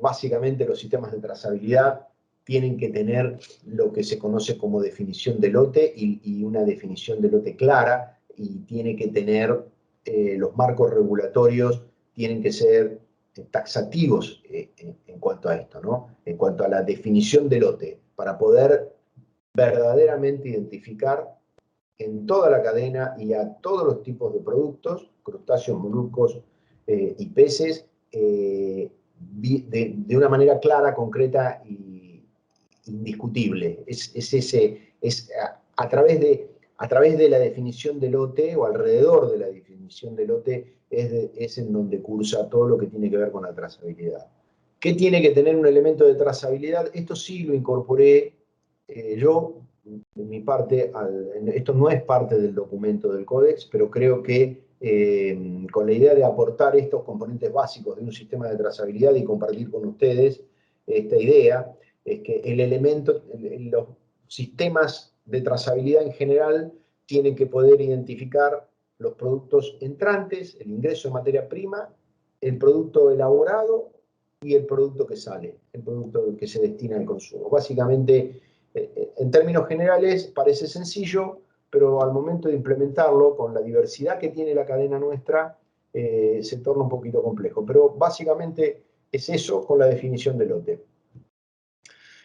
básicamente los sistemas de trazabilidad tienen que tener lo que se conoce como definición de lote y una definición de lote clara y tiene que tener los marcos regulatorios, tienen que ser taxativos en cuanto a esto, ¿no? En cuanto a la definición de lote, para poder verdaderamente identificar en toda la cadena y a todos los tipos de productos, crustáceos, moluscos y peces, de una manera clara, concreta y indiscutible. A través de la definición de lote o alrededor de la definición de lote es en donde cursa todo lo que tiene que ver con la trazabilidad. ¿Qué tiene que tener un elemento de trazabilidad? Esto sí lo incorporé yo, de mi parte, esto no es parte del documento del Códex, pero creo que con la idea de aportar estos componentes básicos de un sistema de trazabilidad y compartir con ustedes esta idea, es que los sistemas de trazabilidad en general tienen que poder identificar los productos entrantes, el ingreso de materia prima, el producto elaborado y el producto que sale, el producto que se destina al consumo. Básicamente, en términos generales parece sencillo, pero al momento de implementarlo, con la diversidad que tiene la cadena nuestra, se torna un poquito complejo. Pero básicamente es eso con la definición de lote.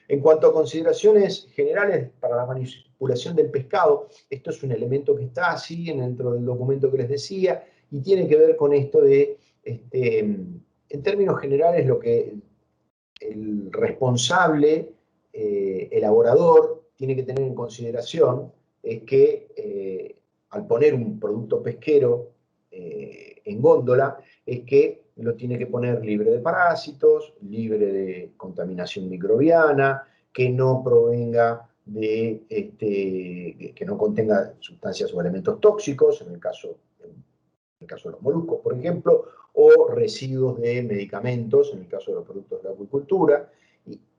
En cuanto a consideraciones generales para la manipulación del pescado, esto es un elemento que está así dentro del documento que les decía, y tiene que ver con esto de, en términos generales, lo que el responsable elaborador tiene que tener en consideración es que al poner un producto pesquero en góndola, es que lo tiene que poner libre de parásitos, libre de contaminación microbiana, que no provenga que no contenga sustancias o elementos tóxicos, en el caso de los moluscos, por ejemplo, o residuos de medicamentos, en el caso de los productos de la acuicultura.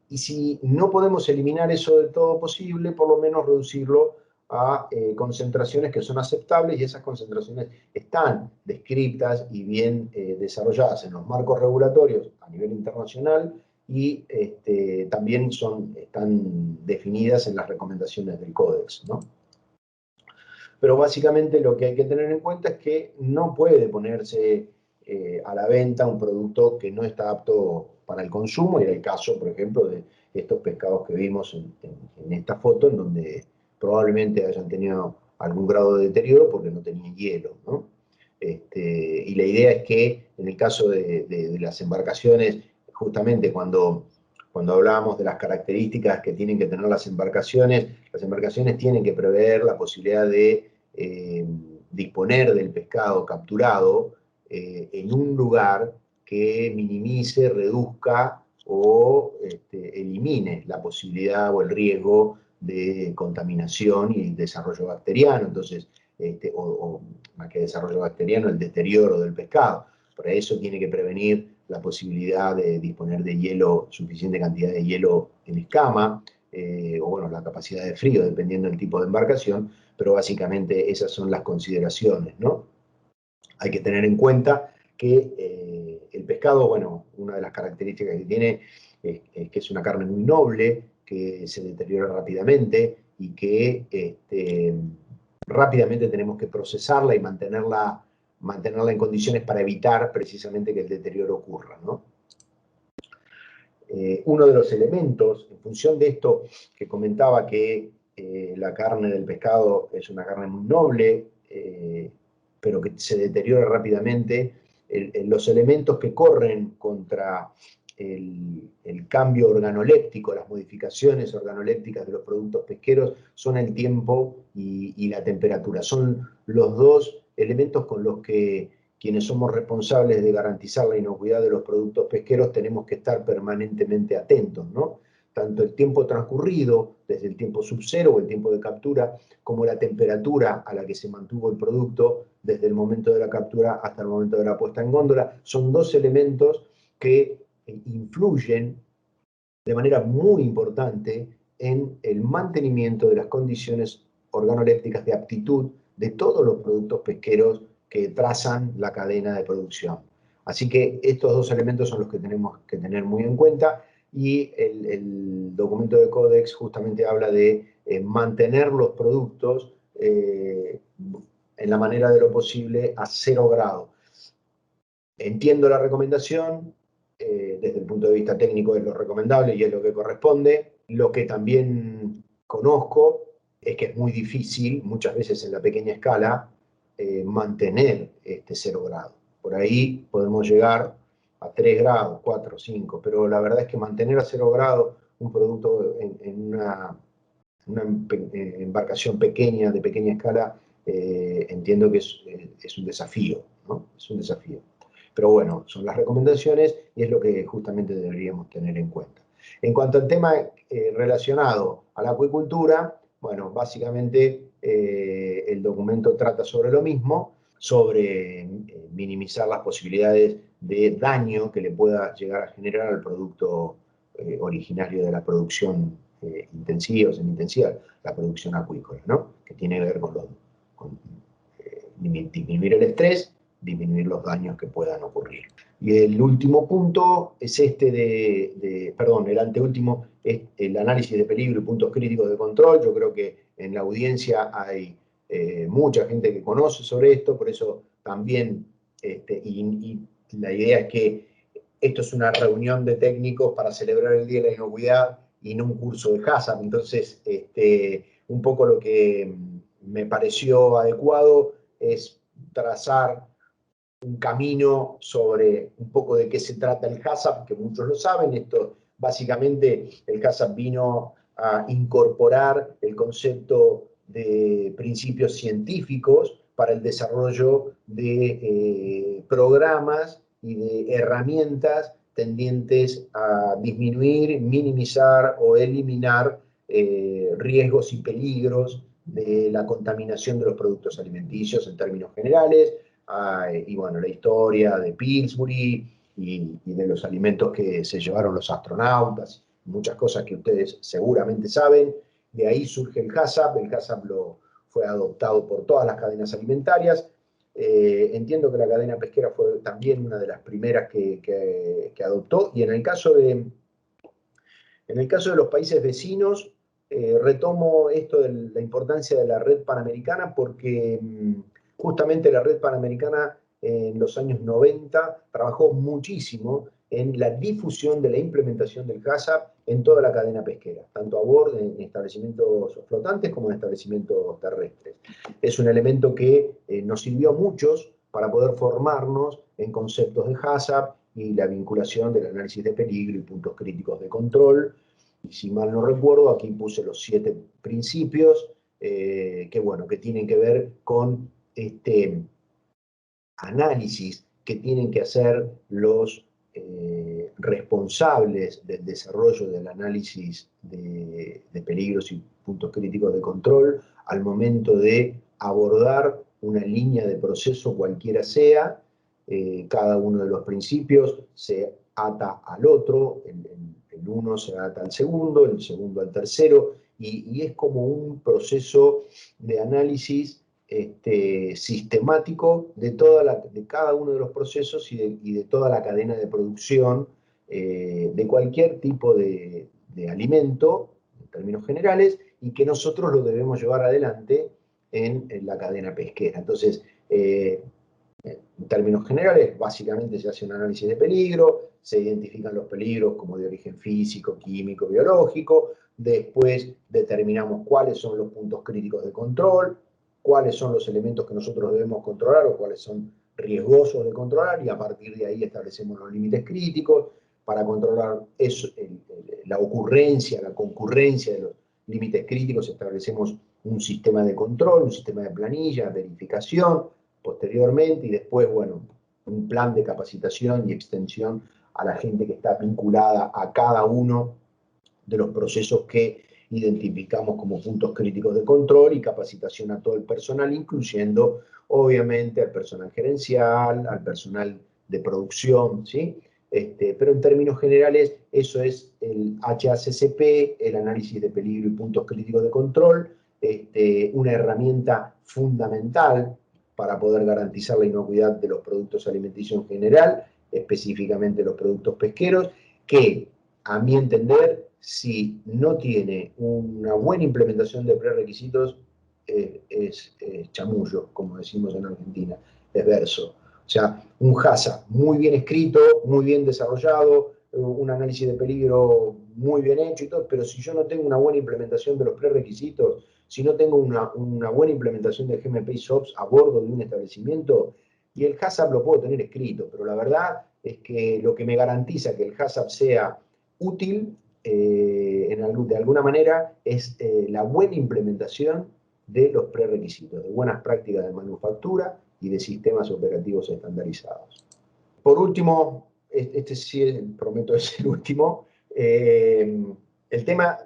Y si no podemos eliminar eso del todo posible, por lo menos reducirlo a concentraciones que son aceptables, y esas concentraciones están descritas y bien desarrolladas en los marcos regulatorios a nivel internacional, y también están definidas en las recomendaciones del Códex, ¿no? Pero básicamente lo que hay que tener en cuenta es que no puede ponerse a la venta un producto que no está apto para el consumo, y era el caso, por ejemplo, de estos pescados que vimos en esta foto, en donde probablemente hayan tenido algún grado de deterioro porque no tenían hielo, ¿no? Y la idea es que en el caso de las embarcaciones, justamente cuando hablábamos de las características que tienen que tener las embarcaciones tienen que prever la posibilidad de disponer del pescado capturado en un lugar que minimice, reduzca o elimine la posibilidad o el riesgo de contaminación y desarrollo bacteriano. Entonces, o más que desarrollo bacteriano, el deterioro del pescado. Para eso tiene que prevenir la posibilidad de disponer de hielo, suficiente cantidad de hielo en escama, o bueno, la capacidad de frío, dependiendo del tipo de embarcación, pero básicamente esas son las consideraciones, ¿no? Hay que tener en cuenta que el pescado, bueno, una de las características que tiene es que es una carne muy noble, que se deteriora rápidamente y que rápidamente tenemos que procesarla y mantenerla en condiciones para evitar precisamente que el deterioro ocurra, ¿no? Uno de los elementos, en función de esto que comentaba, que la carne del pescado es una carne muy noble, pero que se deteriora rápidamente, los elementos que corren contra el cambio organoléptico, las modificaciones organolépticas de los productos pesqueros, son el tiempo y la temperatura. Son los dos elementos con los que quienes somos responsables de garantizar la inocuidad de los productos pesqueros tenemos que estar permanentemente atentos, ¿no? Tanto el tiempo transcurrido, desde el tiempo subcero o el tiempo de captura, como la temperatura a la que se mantuvo el producto desde el momento de la captura hasta el momento de la puesta en góndola, son dos elementos que influyen de manera muy importante en el mantenimiento de las condiciones organolépticas de aptitud de todos los productos pesqueros que trazan la cadena de producción. Así que estos dos elementos son los que tenemos que tener muy en cuenta, y el documento de Códex justamente habla de mantener los productos en la manera de lo posible a 0 grado. Entiendo la recomendación, desde el punto de vista técnico es lo recomendable y es lo que corresponde. Lo que también conozco es que es muy difícil, muchas veces en la pequeña escala, mantener este 0 grado. Por ahí podemos llegar a 3 grados, 4, 5, pero la verdad es que mantener a 0 grado un producto en una embarcación pequeña, de pequeña escala, entiendo que es un desafío, ¿no? Es un desafío. Pero bueno, son las recomendaciones y es lo que justamente deberíamos tener en cuenta. En cuanto al tema relacionado a la acuicultura, bueno, básicamente el documento trata sobre lo mismo, sobre minimizar las posibilidades de daño que le pueda llegar a generar al producto originario de la producción intensiva o semi-intensiva, la producción acuícola, ¿no? Que tiene que ver con disminuir el estrés, disminuir los daños que puedan ocurrir. Y el último punto es el anteúltimo, es el análisis de peligro y puntos críticos de control. Yo creo que en la audiencia hay mucha gente que conoce sobre esto, por eso también, y la idea es que esto es una reunión de técnicos para celebrar el Día de la Inocuidad y no un curso de HACCP. Entonces, un poco lo que me pareció adecuado es trazar un camino sobre un poco de qué se trata el HACCP, que muchos lo saben. Esto, básicamente, el HACCP vino a incorporar el concepto de principios científicos para el desarrollo de programas y de herramientas tendientes a disminuir, minimizar o eliminar riesgos y peligros de la contaminación de los productos alimenticios en términos generales, y bueno, la historia de Pillsbury y de los alimentos que se llevaron los astronautas, muchas cosas que ustedes seguramente saben. De ahí surge el HACCP. El HACCP fue adoptado por todas las cadenas alimentarias. Entiendo que la cadena pesquera fue también una de las primeras que adoptó, y en el caso de los países vecinos, retomo esto de la importancia de la red panamericana, porque justamente la red panamericana en los años 90 trabajó muchísimo en la difusión de la implementación del HACCP en toda la cadena pesquera, tanto a bordo, en establecimientos flotantes como en establecimientos terrestres. Es un elemento que nos sirvió a muchos para poder formarnos en conceptos de HACCP y la vinculación del análisis de peligro y puntos críticos de control. Y si mal no recuerdo, aquí puse los 7 principios que tienen que ver con este análisis que tienen que hacer los responsables del desarrollo del análisis de peligros y puntos críticos de control al momento de abordar una línea de proceso cualquiera sea. Cada uno de los principios se ata al otro, el uno se ata al segundo, el segundo al tercero, y es como un proceso de análisis sistemático de cada uno de los procesos y de toda la cadena de producción de cualquier tipo de alimento, en términos generales, y que nosotros lo debemos llevar adelante en la cadena pesquera. Entonces, en términos generales, básicamente se hace un análisis de peligro, se identifican los peligros como de origen físico, químico, biológico, después determinamos cuáles son los puntos críticos de control, cuáles son los elementos que nosotros debemos controlar o cuáles son riesgosos de controlar, y a partir de ahí establecemos los límites críticos para controlar eso, la ocurrencia, la concurrencia de los límites críticos. Establecemos un sistema de control, un sistema de planilla, verificación posteriormente, y después, bueno, un plan de capacitación y extensión a la gente que está vinculada a cada uno de los procesos que identificamos como puntos críticos de control, y capacitación a todo el personal, incluyendo obviamente al personal gerencial, al personal de producción, ¿sí? Pero en términos generales, eso es el HACCP, el análisis de peligro y puntos críticos de control, una herramienta fundamental para poder garantizar la inocuidad de los productos alimenticios en general, específicamente los productos pesqueros, que, a mi entender, si no tiene una buena implementación de prerequisitos, es chamullo, como decimos en Argentina, es verso. O sea, un HACCP muy bien escrito, muy bien desarrollado, un análisis de peligro muy bien hecho y todo, pero si yo no tengo una buena implementación de los prerequisitos, si no tengo una buena implementación de GMP y SOPs a bordo de un establecimiento, y el HACCP lo puedo tener escrito, pero la verdad es que lo que me garantiza que el HACCP sea útil de alguna manera es la buena implementación de los prerequisitos, de buenas prácticas de manufactura y de sistemas operativos estandarizados. Por último, este sí prometo es el último, el tema,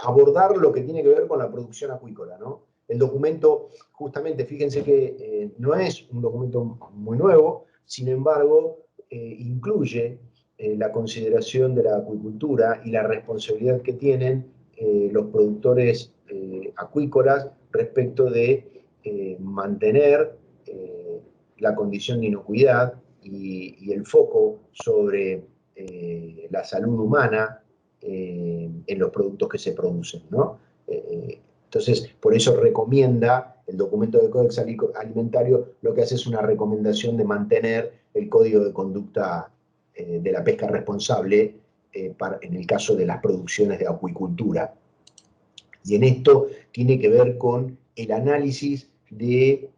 abordar lo que tiene que ver con la producción acuícola, ¿no? El documento, justamente, fíjense que no es un documento muy nuevo, sin embargo, incluye la consideración de la acuicultura y la responsabilidad que tienen los productores acuícolas respecto de mantener la condición de inocuidad y el foco sobre la salud humana en los productos que se producen, ¿no? Entonces, por eso recomienda el documento de Códex Alimentario, lo que hace es una recomendación de mantener el código de conducta de la pesca responsable en el caso de las producciones de acuicultura. Y en esto tiene que ver con el análisis de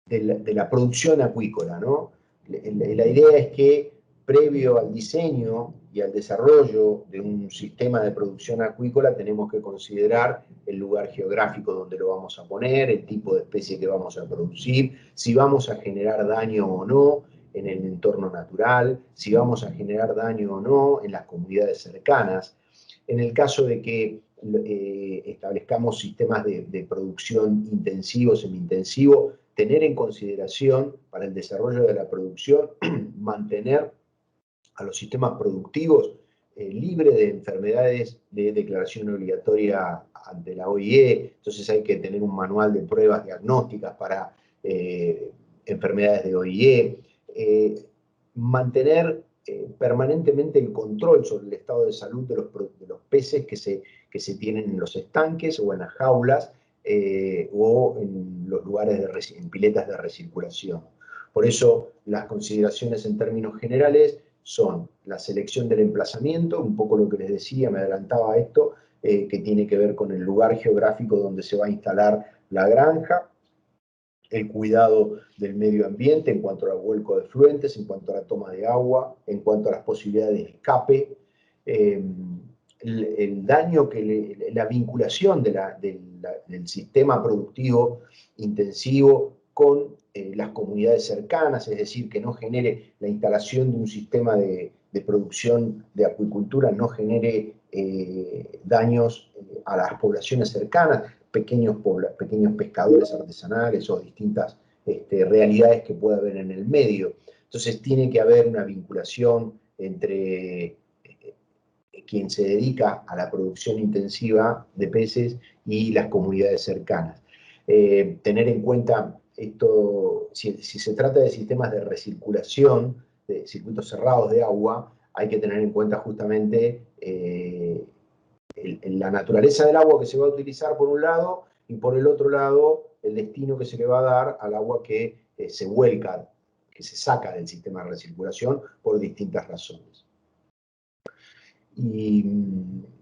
la producción acuícola, ¿no? La idea es que previo al diseño y al desarrollo de un sistema de producción acuícola tenemos que considerar el lugar geográfico donde lo vamos a poner, el tipo de especie que vamos a producir, si vamos a generar daño o no en el entorno natural, si vamos a generar daño o no en las comunidades cercanas. En el caso de que establezcamos sistemas de producción intensivo, semi-intensivo, tener en consideración para el desarrollo de la producción, mantener a los sistemas productivos libres de enfermedades de declaración obligatoria ante la OIE. Entonces hay que tener un manual de pruebas diagnósticas para enfermedades de OIE. Mantener permanentemente el control sobre el estado de salud de los peces que se tienen en los estanques o en las jaulas o en los lugares, en piletas de recirculación. Por eso las consideraciones en términos generales son la selección del emplazamiento, un poco lo que les decía, me adelantaba a esto, que tiene que ver con el lugar geográfico donde se va a instalar la granja, el cuidado del medio ambiente en cuanto al vuelco de fluentes, en cuanto a la toma de agua, en cuanto a las posibilidades de escape, el daño la vinculación del sistema productivo intensivo con las comunidades cercanas, es decir, que no genere la instalación de un sistema de producción de acuicultura, no genere daños a las poblaciones cercanas, pequeños pescadores artesanales o distintas realidades que pueda haber en el medio. Entonces tiene que haber una vinculación entre quien se dedica a la producción intensiva de peces y las comunidades cercanas. Tener en cuenta esto, si se trata de sistemas de recirculación, de circuitos cerrados de agua, hay que tener en cuenta justamente la naturaleza del agua que se va a utilizar por un lado, y por el otro lado el destino que se le va a dar al agua que se vuelca, que se saca del sistema de recirculación por distintas razones. Y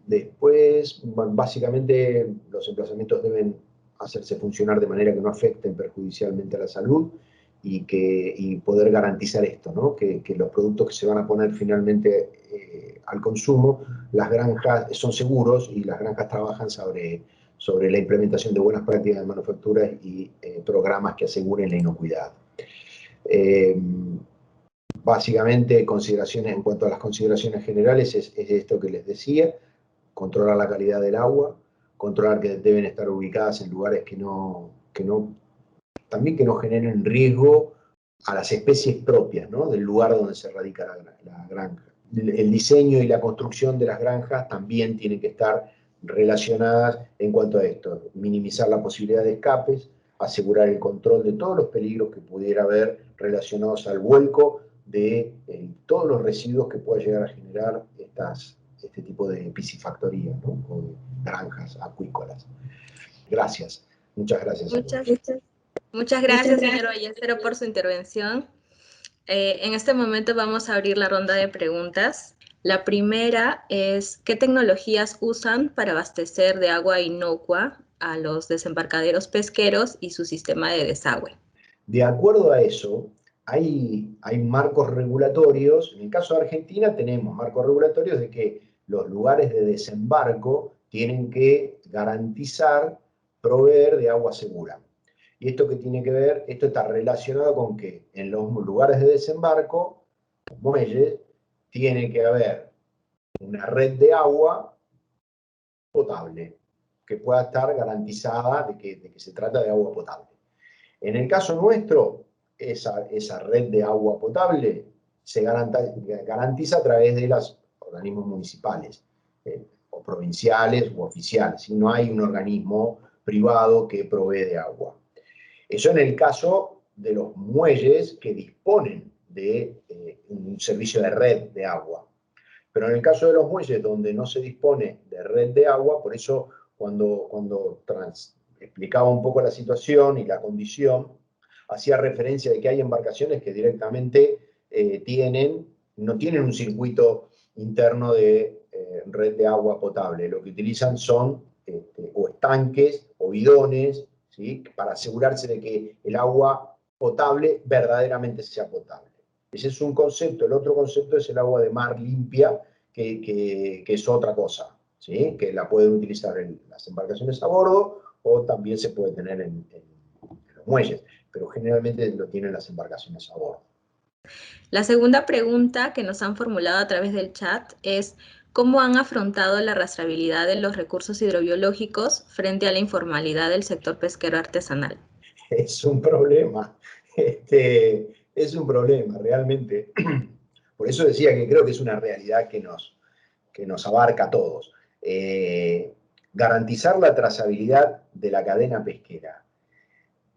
después, básicamente, los emplazamientos deben hacerse funcionar de manera que no afecten perjudicialmente a la salud y poder garantizar esto, ¿no? Que los productos que se van a poner finalmente al consumo, las granjas son seguros y las granjas trabajan sobre la implementación de buenas prácticas de manufactura y programas que aseguren la inocuidad. Básicamente, en cuanto a las consideraciones generales, es esto que les decía: controlar la calidad del agua, controlar que deben estar ubicadas en lugares también que no generen riesgo a las especies propias, ¿no?, del lugar donde se radica la granja. El diseño y la construcción de las granjas también tienen que estar relacionadas en cuanto a esto: minimizar la posibilidad de escapes, asegurar el control de todos los peligros que pudiera haber relacionados al vuelco de todos los residuos que pueda llegar a generar este tipo de piscifactoría, ¿no?, o de granjas acuícolas. Gracias. Muchas gracias. Muchas gracias, señor Ballesteros, por su intervención. En este momento vamos a abrir la ronda de preguntas. La primera es: ¿qué tecnologías usan para abastecer de agua inocua a los desembarcaderos pesqueros y su sistema de desagüe? De acuerdo a eso, hay marcos regulatorios. En el caso de Argentina tenemos marcos regulatorios de que los lugares de desembarco tienen que garantizar proveer de agua segura. ¿Y esto qué tiene que ver? Esto está relacionado con que en los lugares de desembarco, los muelles, tiene que haber una red de agua potable que pueda estar garantizada de que se trata de agua potable. En el caso nuestro, esa red de agua potable se garantiza a través de los organismos municipales, o provinciales o oficiales, y no hay un organismo privado que provee de agua. Eso en el caso de los muelles que disponen de un servicio de red de agua. Pero en el caso de los muelles donde no se dispone de red de agua, por eso cuando explicaba un poco la situación y la condición, hacía referencia de que hay embarcaciones que directamente no tienen un circuito interno de red de agua potable. Lo que utilizan son o estanques o bidones, ¿sí?, para asegurarse de que el agua potable verdaderamente sea potable. Ese es un concepto. El otro concepto es el agua de mar limpia, que es otra cosa, ¿sí?, que la pueden utilizar en las embarcaciones a bordo o también se puede tener en los muelles, pero generalmente lo tienen las embarcaciones a bordo. La segunda pregunta que nos han formulado a través del chat es: ¿Cómo han afrontado la rastreabilidad de los recursos hidrobiológicos frente a la informalidad del sector pesquero artesanal? Es un problema, es un problema realmente. Por eso decía que creo que es una realidad que nos abarca a todos. Garantizar la trazabilidad de la cadena pesquera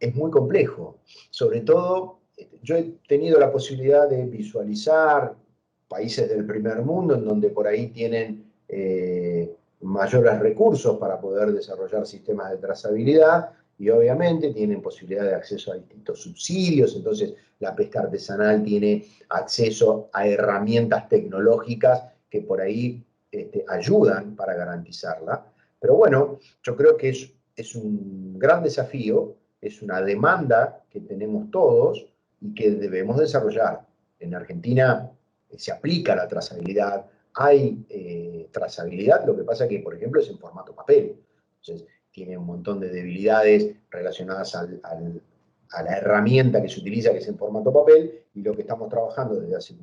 es muy complejo. Sobre todo, yo he tenido la posibilidad de visualizar países del primer mundo en donde por ahí tienen mayores recursos para poder desarrollar sistemas de trazabilidad y obviamente tienen posibilidad de acceso a distintos subsidios, entonces la pesca artesanal tiene acceso a herramientas tecnológicas que por ahí ayudan para garantizarla. Pero bueno, yo creo que es un gran desafío, es una demanda que tenemos todos y que debemos desarrollar. En Argentina se aplica la trazabilidad, hay trazabilidad, lo que pasa que, por ejemplo, es en formato papel. Entonces, tiene un montón de debilidades relacionadas a la herramienta que se utiliza, que es en formato papel, y lo que estamos trabajando desde hace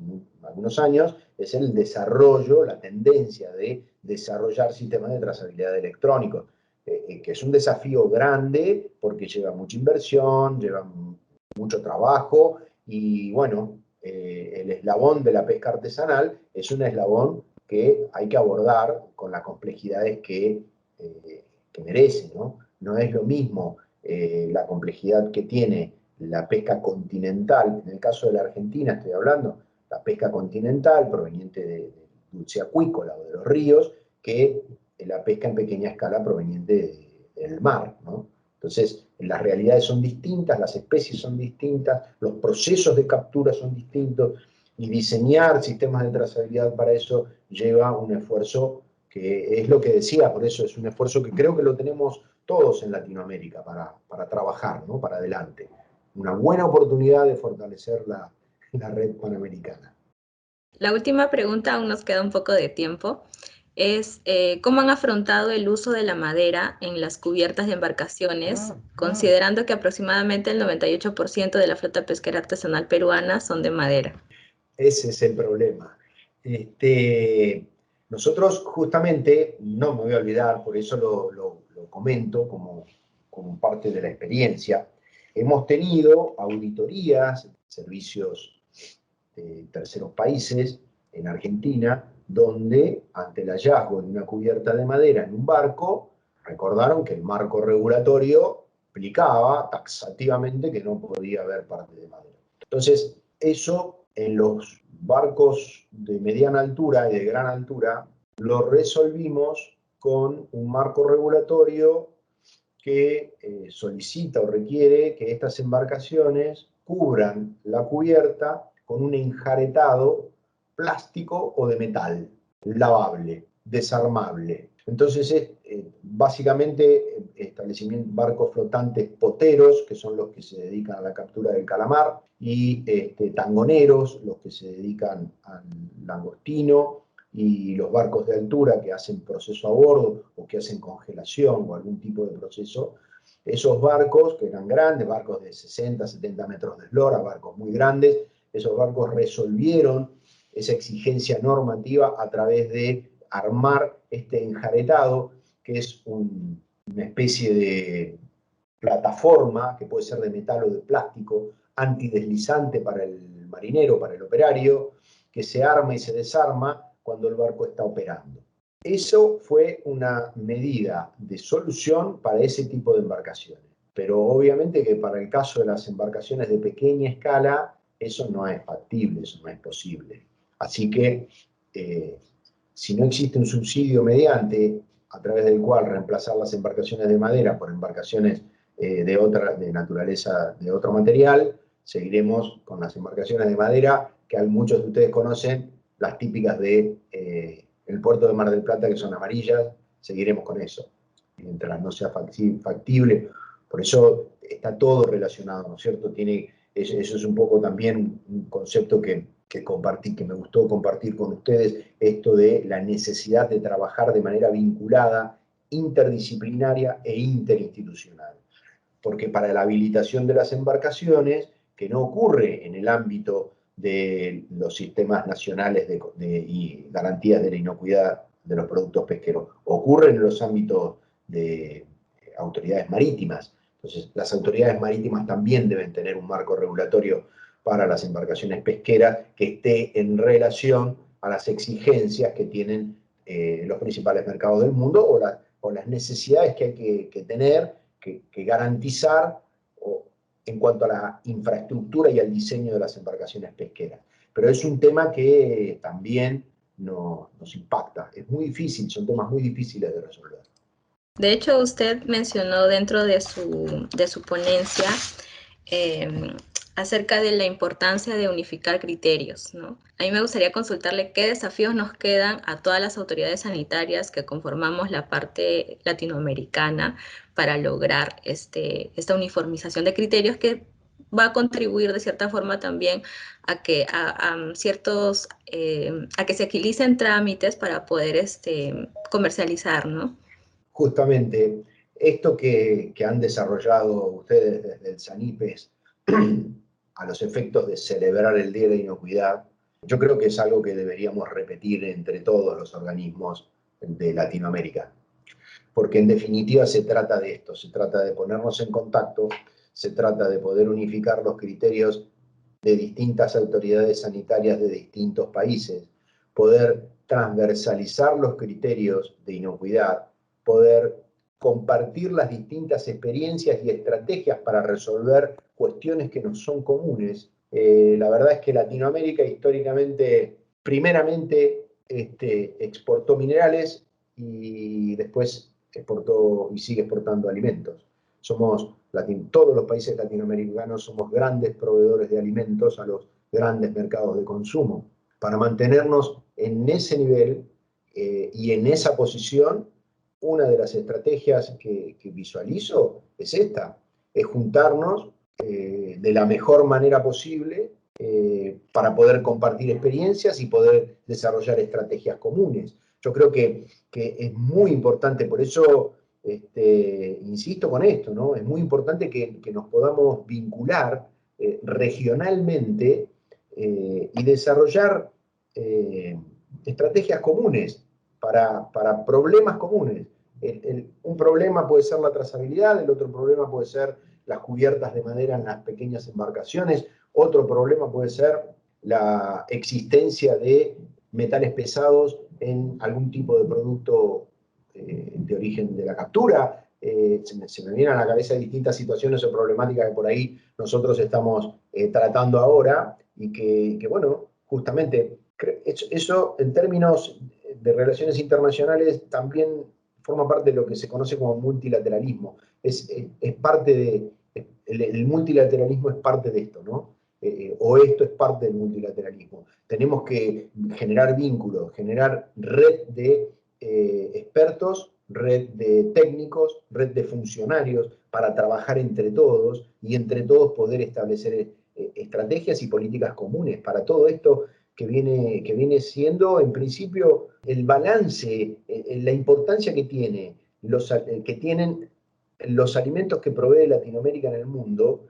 algunos años es el desarrollo, la tendencia de desarrollar sistemas de trazabilidad electrónicos, que es un desafío grande porque lleva mucha inversión, lleva mucho trabajo, y bueno, el eslabón de la pesca artesanal es un eslabón que hay que abordar con las complejidades que merece, ¿no? No es lo mismo la complejidad que tiene la pesca continental, en el caso de la Argentina estoy hablando, la pesca continental proveniente del dulce acuícola o de los ríos, que la pesca en pequeña escala proveniente del mar, ¿no? Entonces, las realidades son distintas, las especies son distintas, los procesos de captura son distintos, y diseñar sistemas de trazabilidad para eso lleva un esfuerzo que es lo que decía, por eso es un esfuerzo que creo que lo tenemos todos en Latinoamérica para trabajar, ¿no? Para adelante. Una buena oportunidad de fortalecer la red panamericana. La última pregunta, aún nos queda un poco de tiempo, es ¿cómo han afrontado el uso de la madera en las cubiertas de embarcaciones, considerando que aproximadamente el 98% de la flota pesquera artesanal peruana son de madera? Ese es el problema. Nosotros justamente, no me voy a olvidar, por eso lo comento como parte de la experiencia, hemos tenido auditorías, servicios de terceros países en Argentina, donde ante el hallazgo de una cubierta de madera en un barco, recordaron que el marco regulatorio explicaba taxativamente que no podía haber parte de madera. Entonces, eso en los barcos de mediana altura y de gran altura lo resolvimos con un marco regulatorio que solicita o requiere que estas embarcaciones cubran la cubierta con un enjaretado plástico o de metal, lavable, desarmable. Entonces, básicamente, barcos flotantes poteros, que son los que se dedican a la captura del calamar, y tangoneros, los que se dedican al langostino, y los barcos de altura que hacen proceso a bordo o que hacen congelación o algún tipo de proceso, esos barcos que eran grandes, barcos de 60, 70 metros de eslora, barcos muy grandes, esos barcos resolvieron esa exigencia normativa a través de armar este enjaretado, que es una especie de plataforma, que puede ser de metal o de plástico, antideslizante para el marinero, para el operario, que se arma y se desarma cuando el barco está operando. Eso fue una medida de solución para ese tipo de embarcaciones. Pero obviamente que para el caso de las embarcaciones de pequeña escala, eso no es factible, eso no es posible. Así que si no existe un subsidio mediante a través del cual reemplazar las embarcaciones de madera por embarcaciones de naturaleza, de otro material, seguiremos con las embarcaciones de madera, que muchos de ustedes conocen, las típicas de el puerto de Mar del Plata, que son amarillas, seguiremos con eso, mientras no sea factible. Por eso está todo relacionado, ¿no es cierto? Eso es un poco también un concepto que compartí, que me gustó compartir con ustedes, esto de la necesidad de trabajar de manera vinculada, interdisciplinaria e interinstitucional. Porque para la habilitación de las embarcaciones, que no ocurre en el ámbito de los sistemas nacionales y garantías de la inocuidad de los productos pesqueros. Ocurre en los ámbitos de autoridades marítimas. Entonces, las autoridades marítimas también deben tener un marco regulatorio para las embarcaciones pesqueras que esté en relación a las exigencias que tienen los principales mercados del mundo o las necesidades que hay que tener, que garantizar en cuanto a la infraestructura y al diseño de las embarcaciones pesqueras. Pero es un tema que también nos impacta. Es muy difícil, son temas muy difíciles de resolver. De hecho, usted mencionó dentro de su ponencia acerca de la importancia de unificar criterios, ¿no? A mí me gustaría consultarle qué desafíos nos quedan a todas las autoridades sanitarias que conformamos la parte latinoamericana para lograr esta uniformización de criterios que va a contribuir de cierta forma también a que, a que se agilicen trámites para poder comercializar, ¿no? Justamente esto que han desarrollado ustedes desde el SANIPES a los efectos de celebrar el Día de la Inocuidad, yo creo que es algo que deberíamos repetir entre todos los organismos de Latinoamérica. Porque en definitiva se trata de esto, se trata de ponernos en contacto, se trata de poder unificar los criterios de distintas autoridades sanitarias de distintos países, poder transversalizar los criterios de inocuidad, poder compartir las distintas experiencias y estrategias para resolver cuestiones que nos son comunes. La verdad es que Latinoamérica históricamente, primeramente, exportó minerales y después exportó y sigue exportando alimentos. Todos los países latinoamericanos somos grandes proveedores de alimentos a los grandes mercados de consumo. Para mantenernos en ese nivel y en esa posición, una de las estrategias que visualizo es esta, es juntarnos de la mejor manera posible para poder compartir experiencias y poder desarrollar estrategias comunes. Yo creo que es muy importante, por eso insisto con esto, ¿no? Es muy importante que nos podamos vincular regionalmente y desarrollar estrategias comunes para problemas comunes. Un problema puede ser la trazabilidad, el otro problema puede ser las cubiertas de madera en las pequeñas embarcaciones, otro problema puede ser la existencia de metales pesados en algún tipo de producto de origen de la captura. Se me vienen a la cabeza distintas situaciones o problemáticas que por ahí nosotros estamos tratando ahora y que, bueno, justamente eso en términos de relaciones internacionales también forma parte de lo que se conoce como multilateralismo. Es parte de, el multilateralismo es parte de esto, ¿no? O esto es parte del multilateralismo. Tenemos que generar vínculos, generar red de expertos, red de técnicos, red de funcionarios para trabajar entre todos y entre todos poder establecer estrategias y políticas comunes para todo esto que viene siendo en principio el balance, la importancia que tienen los alimentos que provee Latinoamérica en el mundo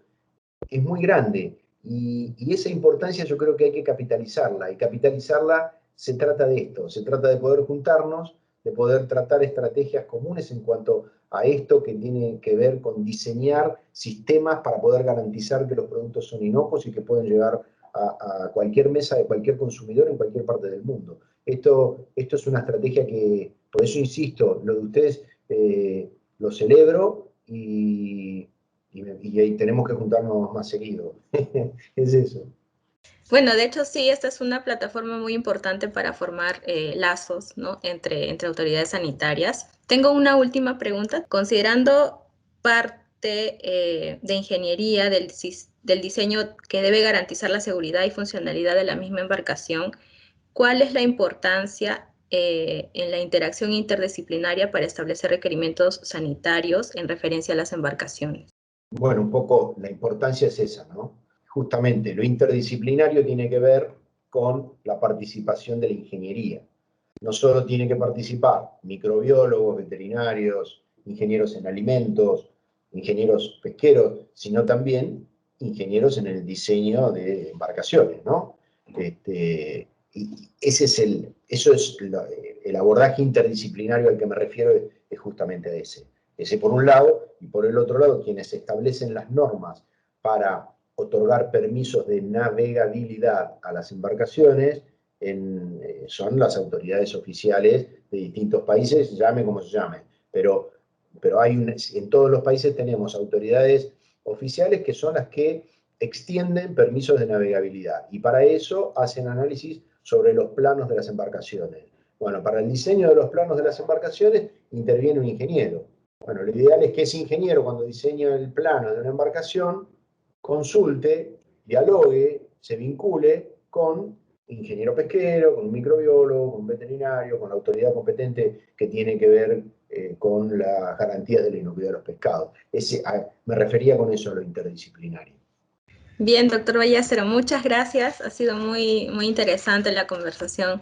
es muy grande. Y esa importancia yo creo que hay que capitalizarla. Y capitalizarla se trata de esto, se trata de poder juntarnos, de poder tratar estrategias comunes en cuanto a esto que tiene que ver con diseñar sistemas para poder garantizar que los productos son inocuos y que pueden llegar a cualquier mesa de cualquier consumidor en cualquier parte del mundo. Esto es una estrategia que, por eso insisto, lo de ustedes lo celebro y ahí tenemos que juntarnos más seguido. Es eso. Bueno, de hecho sí, esta es una plataforma muy importante para formar lazos, ¿no? entre autoridades sanitarias. Tengo una última pregunta. Considerando parte de ingeniería del diseño que debe garantizar la seguridad y funcionalidad de la misma embarcación, ¿cuál es la importancia en la interacción interdisciplinaria para establecer requerimientos sanitarios en referencia a las embarcaciones? Bueno, un poco la importancia es esa, ¿no? Justamente lo interdisciplinario tiene que ver con la participación de la ingeniería. No solo tienen que participar microbiólogos, veterinarios, ingenieros en alimentos, ingenieros pesqueros, sino también ingenieros en el diseño de embarcaciones, ¿no? y eso es el abordaje interdisciplinario al que me refiero, es justamente a ese. Ese por un lado, y por el otro lado, quienes establecen las normas para otorgar permisos de navegabilidad a las embarcaciones son las autoridades oficiales de distintos países, llame como se llame, pero en todos los países tenemos autoridades oficiales que son las que extienden permisos de navegabilidad, y para eso hacen análisis sobre los planos de las embarcaciones. Bueno, para el diseño de los planos de las embarcaciones interviene un ingeniero. Bueno, lo ideal es que ese ingeniero, cuando diseña el plano de una embarcación, consulte, dialogue, se vincule con un ingeniero pesquero, con un microbiólogo, con un veterinario, con la autoridad competente que tiene que ver con las garantías de la inocuidad de los pescados. Me refería con eso a lo interdisciplinario. Bien, doctor Ballesteros, muchas gracias. Ha sido muy interesante la conversación.